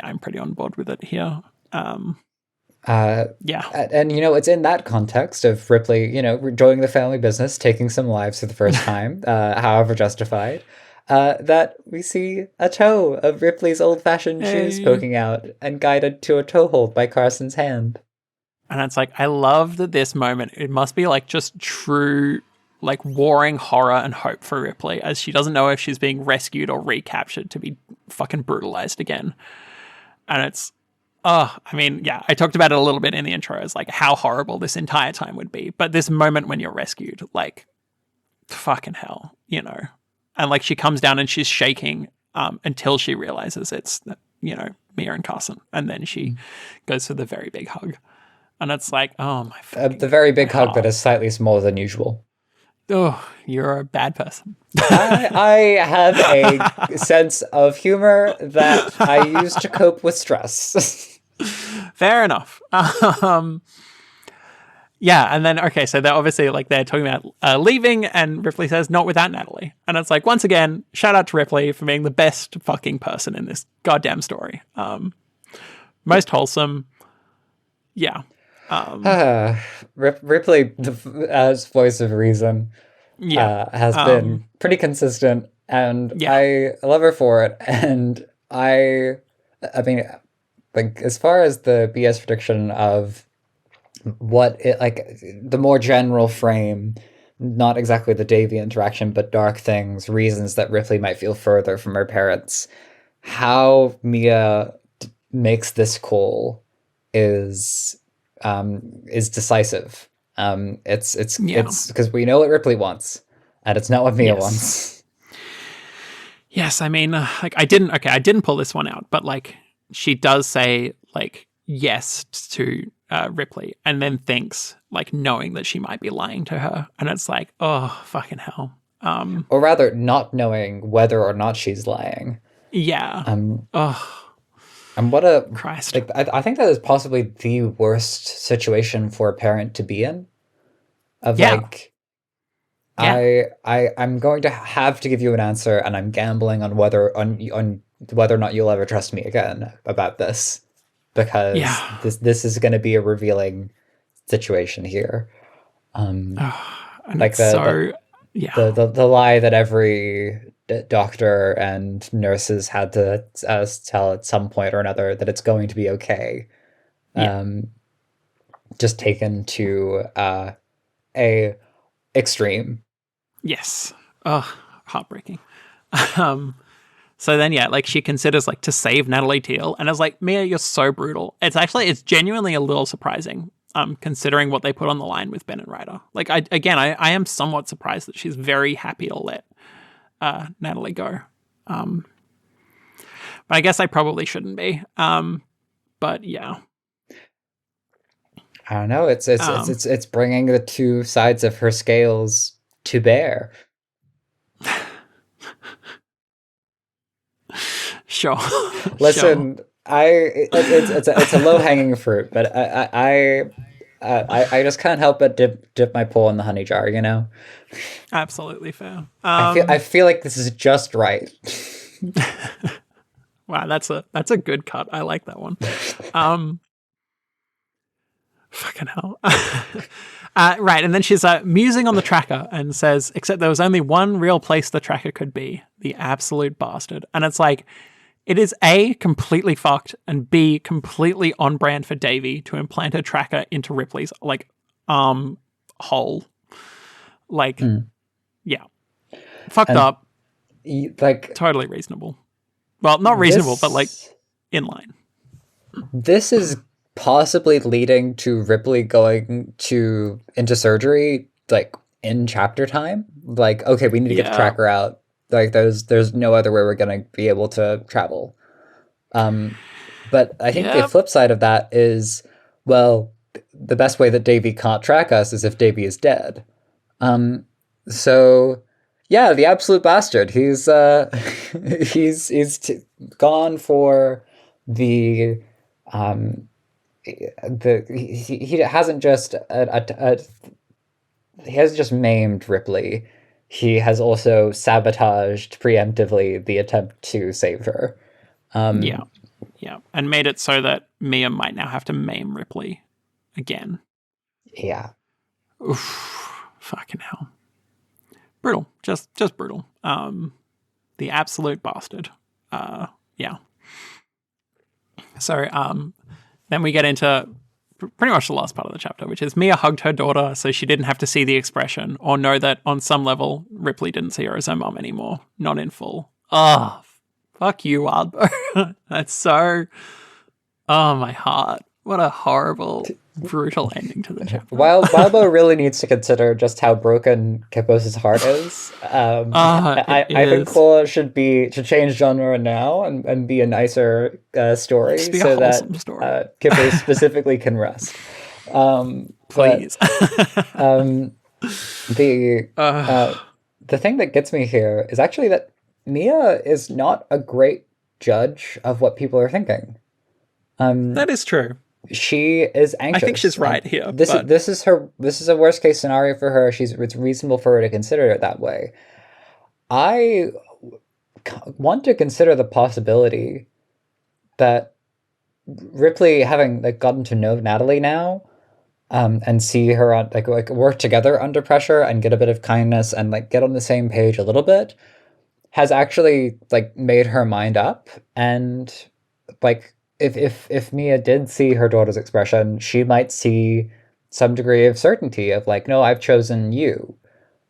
S2: I'm pretty on board with it here.
S1: uh,
S2: Yeah.
S1: and it's in that context of Ripley, joining the family business, taking some lives for the first time, however justified, that we see a toe of Ripley's old-fashioned shoes
S2: Hey.
S1: poking out and guided to a toe hold by Carson's hand.
S2: And it's like I love that this moment, it must be like just true like warring horror and hope for Ripley as she doesn't know if she's being rescued or recaptured to be fucking brutalized again. And it's I mean, yeah, I talked about it a little bit in the intro as like how horrible this entire time would be. But this moment when you're rescued, like fucking hell, And like she comes down and she's shaking until she realizes it's Mia and Carson. And then she goes for the very big hug. And it's like, oh my fucking
S1: The very
S2: my
S1: big hug that
S2: heart.
S1: is slightly smaller than usual.
S2: Oh, you're a bad person.
S1: I have a sense of humor that I use to cope with stress.
S2: Fair enough. Yeah, and then okay, so they're obviously like they're talking about leaving, and Ripley says not without Natalie, and it's like once again, shout out to Ripley for being the best fucking person in this goddamn story. Most wholesome, yeah,
S1: Ripley, as voice of reason,
S2: yeah,
S1: has been pretty consistent, and
S2: yeah,
S1: I love her for it. And I mean, like as far as the BS prediction of what it like, the more general frame, not exactly the Davy interaction, but dark things, reasons that Ripley might feel further from her parents. How Mia makes this call is is decisive.
S2: yeah,
S1: It's because we know what Ripley wants, and it's not what Mia
S2: yes,
S1: wants.
S2: yes. I mean, like I didn't pull this one out, but like she does say like yes to Ripley, and then thinks like knowing that she might be lying to her, and it's like, oh fucking hell.
S1: Or rather, not knowing whether or not she's lying.
S2: Yeah.
S1: Um,
S2: Oh
S1: and what a
S2: Christ.
S1: like I think that is possibly the worst situation for a parent to be in. Of
S2: Yeah.
S1: like,
S2: Yeah.
S1: I'm going to have to give you an answer, and I'm gambling on whether or not you'll ever trust me again about this, because
S2: Yeah.
S1: this is going to be a revealing situation here.
S2: And
S1: Like
S2: it's so yeah.
S1: the lie that every doctor and nurses had to tell at some point or another, that it's going to be okay.
S2: Yeah.
S1: Just taken to a extreme.
S2: Yes. Oh, heartbreaking. Um so then yeah, like she considers like to save Natalie Teal, and I was like, Mia, you're so brutal. It's genuinely a little surprising. Considering what they put on the line with Ben and Ryder. Like I am somewhat surprised that she's very happy to let Natalie go. But I guess I probably shouldn't be. But yeah.
S1: I don't know.
S2: Um,
S1: It's bringing the two sides of her scales to bear.
S2: sure. Sure.
S1: Listen, it's a low hanging fruit, but I just can't help but dip my paw in the honey jar.
S2: Absolutely fair.
S1: I feel like this is just right.
S2: Wow, that's a good cut. I like that one. Um, fucking hell. Right, and then she's musing on the tracker and says, except there was only one real place the tracker could be, the absolute bastard. And it's like, it is A, completely fucked, and B, completely on brand for Davy to implant a tracker into Ripley's, like, hole. Like, yeah. Fucked
S1: And
S2: up,
S1: like
S2: totally reasonable. Well, not reasonable, but like,
S1: this
S2: in line.
S1: this is possibly leading to Ripley going into surgery, like in chapter time. Like, okay, we need to get the
S2: Yeah.
S1: tracker out. Like, there's no other way we're gonna be able to travel. But I think the
S2: Yep.
S1: flip side of that is, well, the best way that Davy can't track us is if Davy is dead. So yeah, the absolute bastard. He's gone for the he hasn't just he has just maimed Ripley. He has also sabotaged preemptively the attempt to save her.
S2: Yeah. Yeah. And made it so that Mia might now have to maim Ripley again.
S1: Yeah.
S2: Oof. Fucking hell. Brutal. Just brutal. The absolute bastard. Yeah. So then we get into pretty much the last part of the chapter, which is Mia hugged her daughter so she didn't have to see the expression or know that on some level Ripley didn't see her as her mom anymore. Not in full. Oh, fuck you, Wildbow. That's so... Oh, my heart. What a horrible, brutal ending to the chapter.
S1: While Bilbo really needs to consider just how broken Kipos' heart is, I think Claw should change genre now and be a nicer story so that Kipos specifically can rest.
S2: Please.
S1: The thing that gets me here is actually that Mia is not a great judge of what people are thinking.
S2: That is true.
S1: She is anxious.
S2: I think she's right here.
S1: This is a worst case scenario for her. It's reasonable for her to consider it that way. I want to consider the possibility that Ripley, having gotten to know Natalie now, and see her on work together under pressure and get a bit of kindness and get on the same page a little bit, has actually made her mind up. And if Mia did see her daughter's expression, she might see some degree of certainty of no, I've chosen you.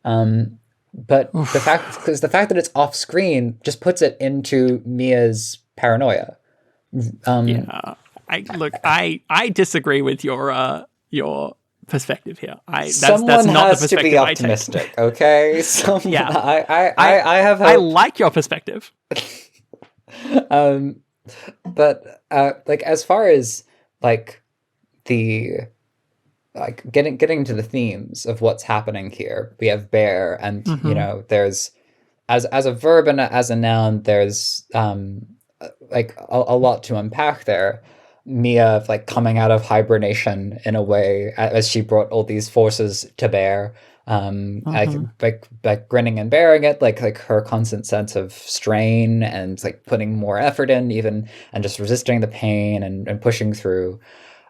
S1: But the fact that it's off screen just puts it into Mia's paranoia.
S2: Yeah, I didisagre with your perspective here. That's not the perspective
S1: to be optimistic. Okay,
S2: yeah,
S1: I
S2: like your perspective.
S1: But as far as the getting to the themes of what's happening here, we have bear, and there's as a verb and as a noun, there's a lot to unpack there. Mia coming out of hibernation in a way as she brought all these forces to bear. Grinning and bearing it, her constant sense of strain and putting more effort in even, and just resisting the pain and pushing through.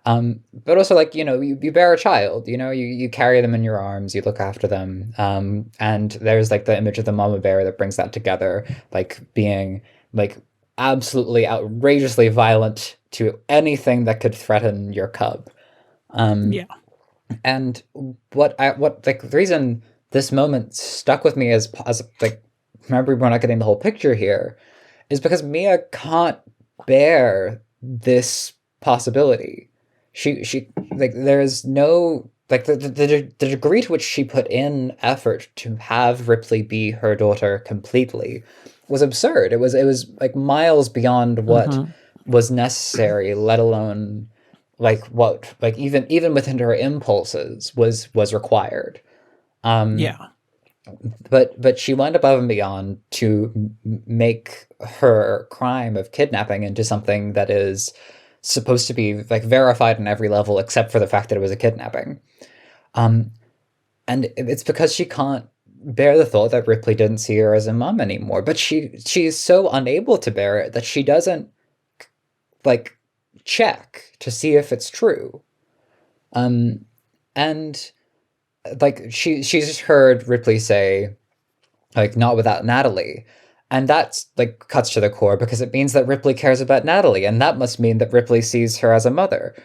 S1: But also you bear a child, you carry them in your arms, you look after them. And there's the image of the mama bear that brings that together, being absolutely outrageously violent to anything that could threaten your cub.
S2: Yeah.
S1: And the reason this moment stuck with me as remember, we're not getting the whole picture here, is because Mia can't bear this possibility. She there's no the degree to which she put in effort to have Ripley be her daughter completely was absurd. It was miles beyond what was necessary, let alone what even within her impulses was required. But she went above and beyond to make her crime of kidnapping into something that is supposed to be verified on every level except for the fact that it was a kidnapping. And it's because she can't bear the thought that Ripley didn't see her as a mom anymore. But she's so unable to bear it that she doesn't check to see if it's true. And she's heard Ripley say not without Natalie, and that's cuts to the core, because it means that Ripley cares about Natalie, and that must mean that Ripley sees her as a mother.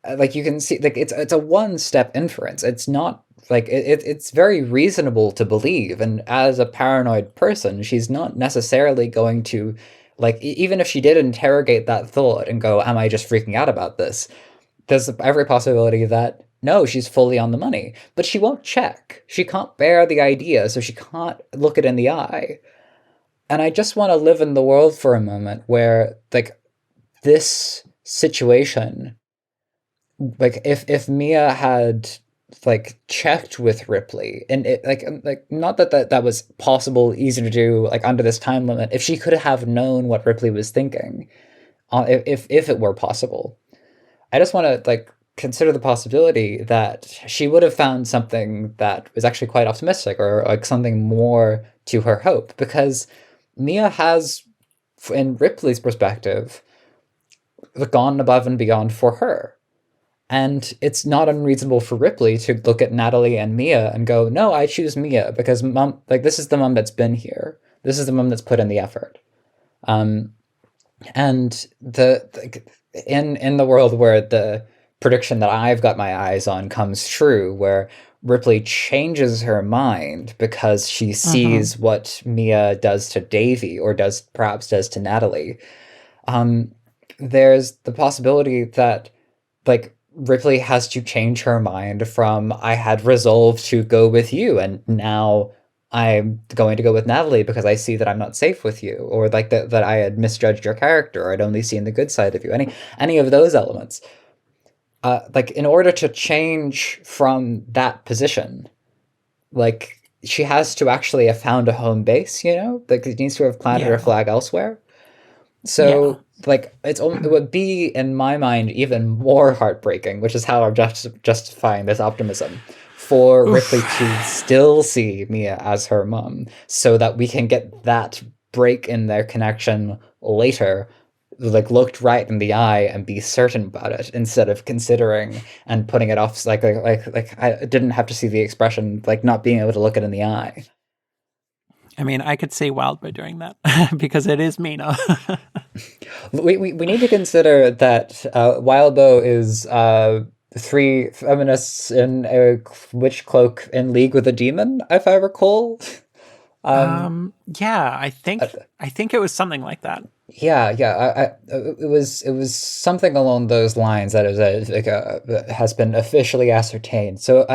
S1: You can see it's a one-step inference. It's not it's very reasonable to believe, and as a paranoid person, she's not necessarily going to even if she did interrogate that thought and go, am I just freaking out about this? There's every possibility that no, she's fully on the money, but she won't check. She can't bear the idea, so she can't look it in the eye. And I just want to live in the world for a moment where this situation like if Mia had like checked with Ripley, and it like not that was possible, easy to do like under this time limit, if she could have known what Ripley was thinking, if it were possible, I just want to like consider the possibility that she would have found something that was actually quite optimistic, or like something more to her hope, because Mia has, in Ripley's perspective, gone above and beyond for her. And it's not unreasonable for Ripley to look at Natalie and Mia and go, no, I choose Mia because mom, like this is the mom that's been here. This is the mom that's put in the effort. Um, and in the world where the prediction that I've got my eyes on comes true, where Ripley changes her mind because she
S2: Mm-hmm.
S1: sees what Mia does to Davy, or perhaps does to Natalie. Um, there's the possibility that like Ripley has to change her mind from I had resolved to go with you, and now I'm going to go with Natalie because I see that I'm not safe with you, or like that I had misjudged your character, or I'd only seen the good side of you. Any of those elements. Like in order to change from that position, like she has to actually have found a home base, like it needs to have planted her
S2: Yeah.
S1: flag elsewhere.
S2: Yeah.
S1: So, like, it would be, in my mind, even more heartbreaking, which is how I'm justifying this optimism, for
S2: Oof.
S1: Ripley to still see Mia as her mom, so that we can get that break in their connection later, like looked right in the eye and be certain about it, instead of considering and putting it off. Like I didn't have to see the expression, like not being able to look it in the eye.
S2: I mean, I could see Wildbow doing that because it is Mina.
S1: We need to consider that Wildbow is three feminists in a witch cloak in league with a demon, if I recall. Um,
S2: Yeah,
S1: uh,
S2: I think it was something like that.
S1: yeah. It was something along those lines that is has been officially ascertained. So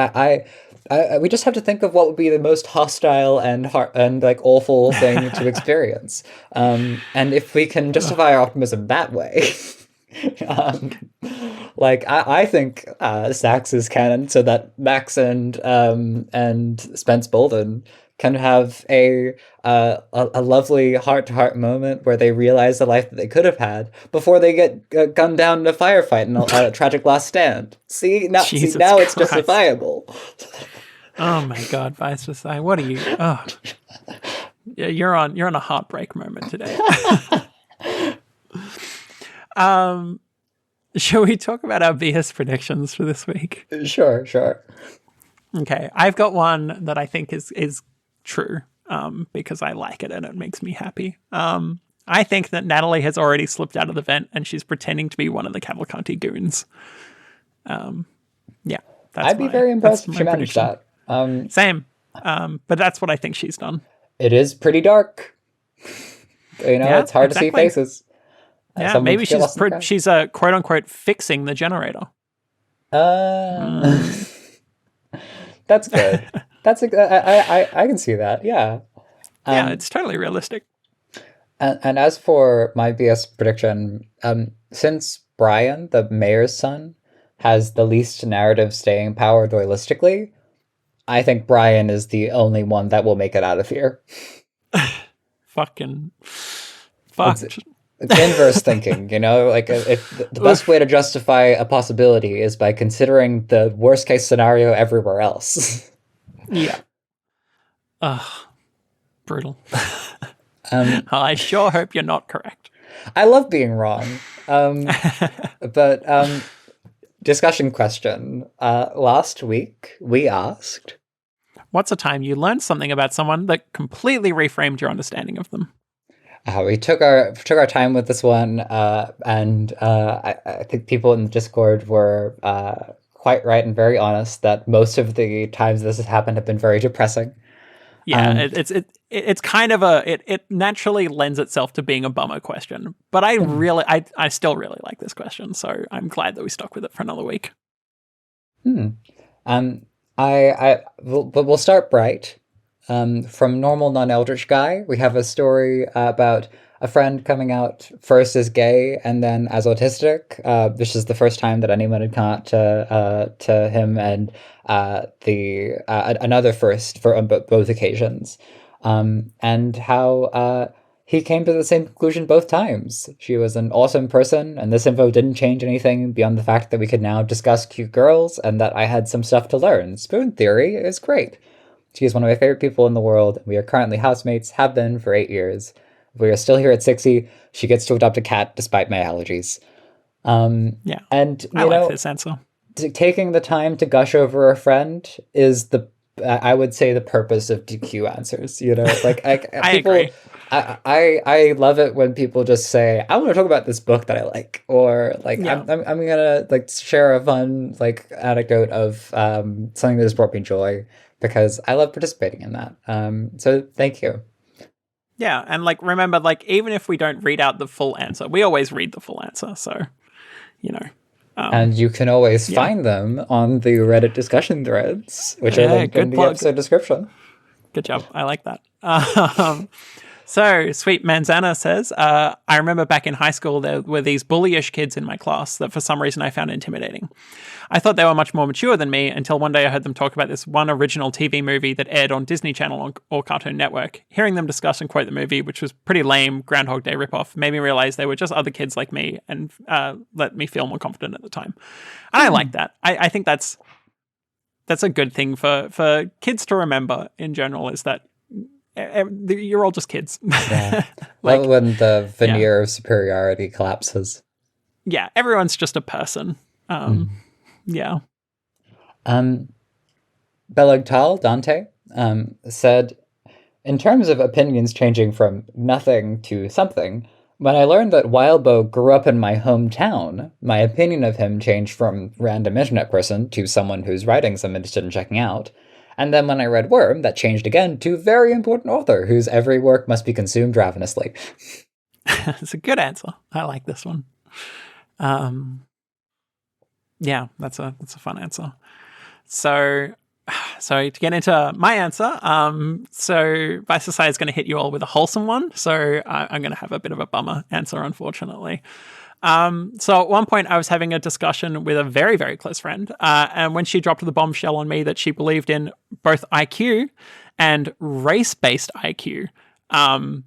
S1: we just have to think of what would be the most hostile and like awful thing to experience. And if we can justify our optimism that way, um, like I think Sax is canon, so that Max and Spence Bolden can have a lovely heart to heart moment where they realize the life that they could have had before they get gunned down in a firefight in a tragic last stand. See
S2: Jesus
S1: now it's
S2: Christ.
S1: justifiable.
S2: Oh my God, Vice Versailles. What are you? Oh, yeah, you're on a heartbreak moment today. um, shall we talk about our BS predictions for this week?
S1: Sure.
S2: Okay, I've got one that I think is true. Because I like it and it makes me happy. I think that Natalie has already slipped out of the vent and she's pretending to be one of the Cavalcanti goons. Yeah,
S1: I'd be very
S2: that's
S1: impressed if she
S2: my
S1: managed
S2: prediction.
S1: that.
S2: Same. But that's what I think she's done.
S1: It is pretty dark.
S2: Yeah,
S1: It's hard to see
S2: exactly.
S1: faces.
S2: Yeah,
S1: Someone
S2: maybe
S1: could get lost in the crowd.
S2: she's quote unquote fixing the generator.
S1: Uh,
S2: Mm.
S1: that's good. I can see that. Yeah.
S2: Yeah,
S1: Um,
S2: it's totally realistic.
S1: and as for my BS prediction, since Brian, the mayor's son, has the least narrative staying power dualistically, I think Brian is the only one that will make it out of here.
S2: Fucking
S1: It's
S2: fucked.
S1: it's inverse thinking, like if the best way to justify a possibility is by considering the worst case scenario everywhere else.
S2: Yeah. Ugh, brutal.
S1: um,
S2: I sure hope you're not correct.
S1: I love being wrong. But discussion question. Last week we asked.
S2: What's a time you learned something about someone that completely reframed your understanding of them?
S1: We took our time with this one, and I think people in the Discord were quite right and very honest that most of the times this has happened have been very depressing.
S2: Yeah,
S1: Um,
S2: it's kind of it naturally lends itself to being a bummer question. But I still really like this question, so I'm glad that we stuck with it for another week.
S1: hmm. Um, but we'll start bright. From normal non-eldritch guy, we have a story about a friend coming out first as gay and then as autistic. This is the first time that anyone had come out to him, and the another first for on both occasions, and how he came to the same conclusion both times. She was an awesome person, and this info didn't change anything beyond the fact that we could now discuss cute girls and that I had some stuff to learn. Spoon theory is great. She is one of my favorite people in the world. We are currently housemates, have been for 8 years. We are still here at 60. She gets to adopt a cat despite my allergies.
S2: Yeah.
S1: And,
S2: I
S1: you
S2: like
S1: know,
S2: this answer.
S1: taking the time to gush over a friend is I would say the purpose of DQ answers. You know, like
S2: I
S1: people,
S2: agree.
S1: I love it when people just say, "I want to talk about this book that I like," or like,
S2: Yeah.
S1: I'm gonna like share a fun like anecdote of something that has brought me joy because I love participating in that. So thank you.
S2: Yeah. And like, remember, like, even if we don't read out the full answer, we always read the full answer. So, you know,
S1: And you can always
S2: yeah.
S1: find them on the Reddit discussion threads, which are
S2: Yeah.
S1: linked in
S2: Good
S1: the
S2: plug.
S1: episode description.
S2: Good job. I like that. So, Sweet Manzana says, I remember back in high school, there were these bullyish kids in my class that for some reason I found intimidating. I thought they were much more mature than me until one day I heard them talk about this one original TV movie that aired on Disney Channel or Cartoon Network. Hearing them discuss and quote the movie, which was pretty lame Groundhog Day ripoff, made me realize they were just other kids like me and let me feel more confident at the time. And I like that. I think that's a good thing for kids to remember in general, is that you're all just kids.
S1: Yeah.
S2: Like,
S1: Love when the
S2: yeah.
S1: veneer of superiority collapses.
S2: Yeah, everyone's just a person. Yeah.
S1: Belagtal, Dante, said, in terms of opinions changing from nothing to something, when I learned that Wildbow grew up in my hometown, my opinion of him changed from random internet person to someone whose writings I'm interested in checking out. And then when I read Worm, that changed again to very important author whose every work must be consumed ravenously.
S2: It's a good answer. I like this one. Yeah, that's a fun answer. So to get into my answer, so Vice Society is going to hit you all with a wholesome one. So I'm going to have a bit of a bummer answer, unfortunately. So at one point I was having a discussion with a very, very close friend. And when she dropped the bombshell on me that she believed in both IQ and race-based IQ, and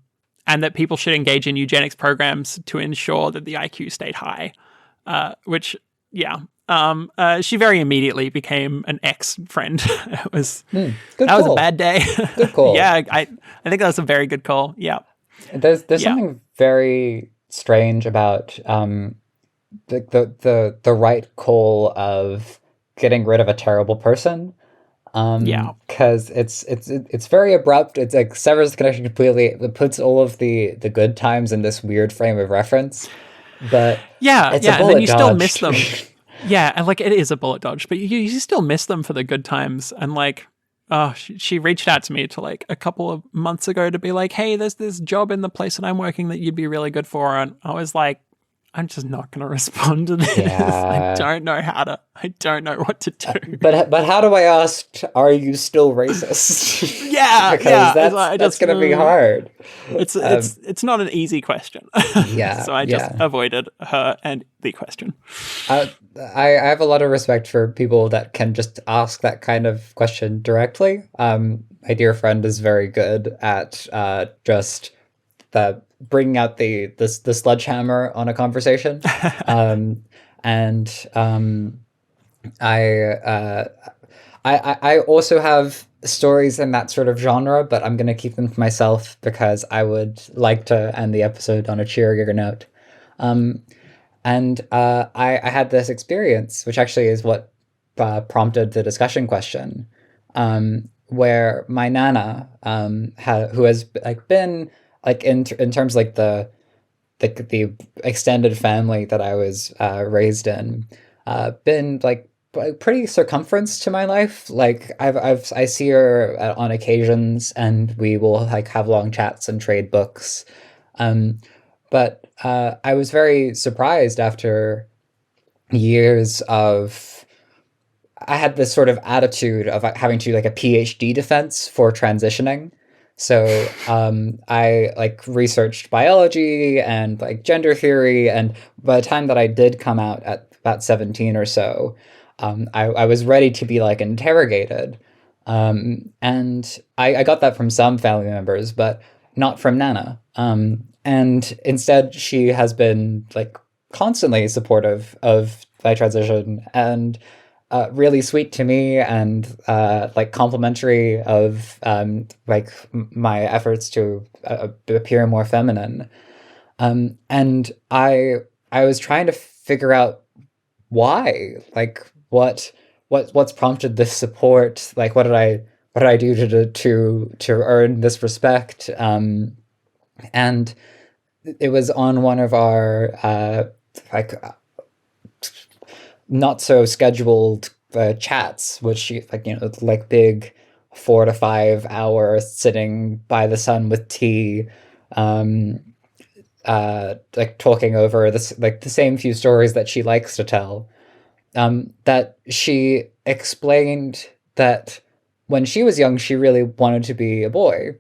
S2: that people should engage in eugenics programs to ensure that the IQ stayed high, which, yeah. She very immediately became an ex-friend. It was
S1: Good
S2: that
S1: call.
S2: was a bad day.
S1: Good call.
S2: Yeah, I think that was a very good call. Yeah.
S1: There's
S2: Yeah.
S1: something very strange about the right call of getting rid of a terrible person.
S2: Yeah.
S1: Because it's very abrupt. It's like severs the connection completely. It puts all of the good times in this weird frame of reference. But
S2: Yeah,
S1: it's
S2: yeah,
S1: a
S2: and
S1: bullet
S2: then you still miss
S1: dodged.
S2: them. Yeah, and like it is a bullet dodge, but you still miss them for the good times. And like, oh, she reached out to me to like a couple of months ago to be like, hey, there's this job in the place that I'm working that you'd be really good for. And I was like, I'm just not going to respond to this.
S1: Yeah.
S2: I don't know what to do.
S1: But how do I ask? Are you still racist?
S2: Yeah,
S1: because
S2: yeah.
S1: that's going to be hard.
S2: It's not an easy question.
S1: Yeah,
S2: So I just avoided her and the question.
S1: I have a lot of respect for people that can just ask that kind of question directly. My dear friend is very good at just bringing out the sledgehammer on a conversation. I also have stories in that sort of genre, but I'm going to keep them to myself because I would like to end the episode on a cheerier note. I had this experience, which actually is what prompted the discussion question, where my nana, who has like been like in terms of, like the extended family that I was raised in, been like pretty circumference to my life. Like I see her on occasions, and we will like have long chats and trade books. But I was very surprised after years of. I had this sort of attitude of having to like a PhD defense for transitioning. So I like researched biology and like gender theory, and by the time that I did come out at about 17 or so, I was ready to be like interrogated. And I got that from some family members, but not from Nana. And instead, she has been like constantly supportive of my transition and really sweet to me and like complimentary of like my efforts to appear more feminine. And I was trying to figure out why, like what's prompted this support, like what did I do to earn this respect. And it was on one of our like not so scheduled chats, which like like big 4 to 5 hour sitting by the sun with tea, um, like talking over this like the same few stories that she likes to tell. That she explained that when she was young, she really wanted to be a boy,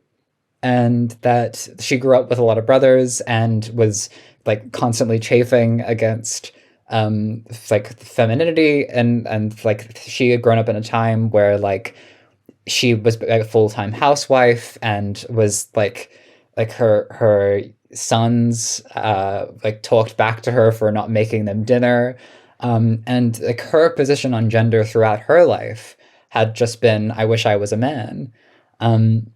S1: and that she grew up with a lot of brothers and was like constantly chafing against like femininity, and like she had grown up in a time where like she was a full-time housewife and was like her sons like talked back to her for not making them dinner, and like her position on gender throughout her life had just been, I wish I was a man. And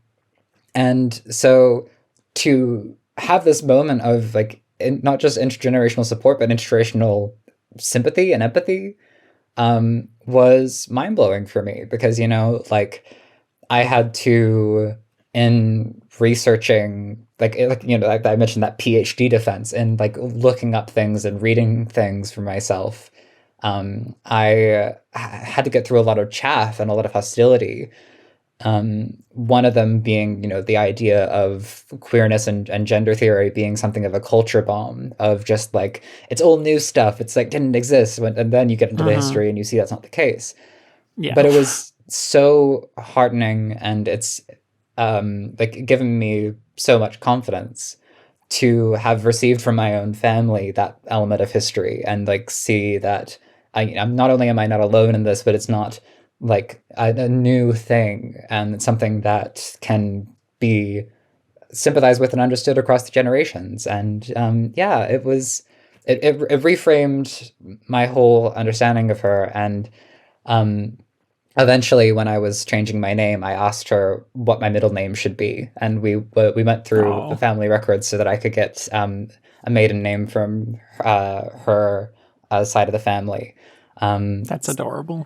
S1: so to have this moment of like not just intergenerational support, but intergenerational sympathy and empathy was mind blowing for me because, like I had to, in researching, like I mentioned that PhD defense and like looking up things and reading things for myself. I had to get through a lot of chaff and a lot of hostility, one of them being, the idea of queerness and gender theory being something of a culture bomb of just like, it's all new stuff. It's like didn't exist. And then you get into the history and you see that's not the case.
S2: Yeah.
S1: But it was so heartening, and it's like given me so much confidence to have received from my own family that element of history and like see that I'm not only am I not alone in this, but it's not like a new thing, and it's something that can be sympathized with and understood across the generations. And yeah, it reframed my whole understanding of her. And eventually, when I was changing my name, I asked her what my middle name should be, and we went through the family records so that I could get a maiden name from her side of the family.
S2: That's adorable.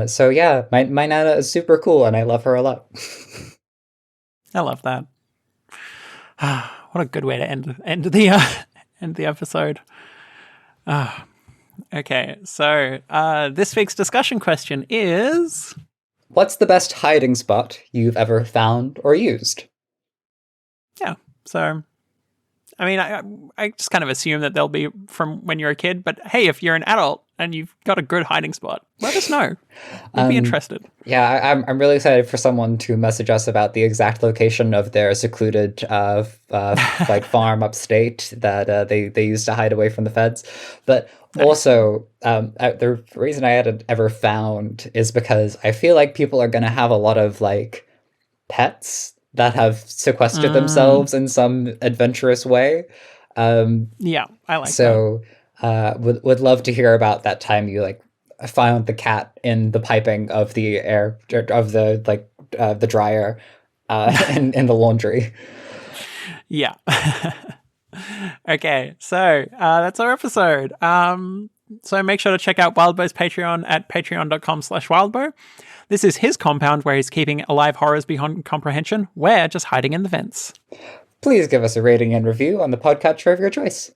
S1: So yeah, my Nana is super cool, and I love her a lot.
S2: I love that. What a good way to end the end the episode. Okay, so this week's discussion question is:
S1: what's the best hiding spot you've ever found or used?
S2: Yeah, so I mean, I just kind of assume that they'll be from when you're a kid, but hey, if you're an adult and you've got a good hiding spot, let us know. We'd be interested.
S1: Yeah, I'm really excited for someone to message us about the exact location of their secluded like farm upstate that they used to hide away from the feds. But also, the reason I hadn't ever found is because I feel like people are going to have a lot of like pets that have sequestered themselves in some adventurous way.
S2: Yeah, I like
S1: so, that. Would love to hear about that time you like found the cat in the piping of the air of the like the dryer in the laundry.
S2: Yeah. Okay, so that's our episode. So make sure to check out Wildbow's Patreon at patreon.com/wildbow. This is his compound where he's keeping alive horrors beyond comprehension. We're just hiding in the vents.
S1: Please give us a rating and review on the podcatcher of your choice.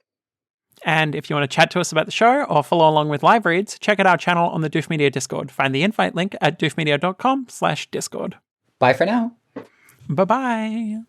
S2: And if you want to chat to us about the show or follow along with live reads, check out our channel on the Doof Media Discord. Find the invite link at doofmedia.com/discord.
S1: Bye for now.
S2: Bye-bye.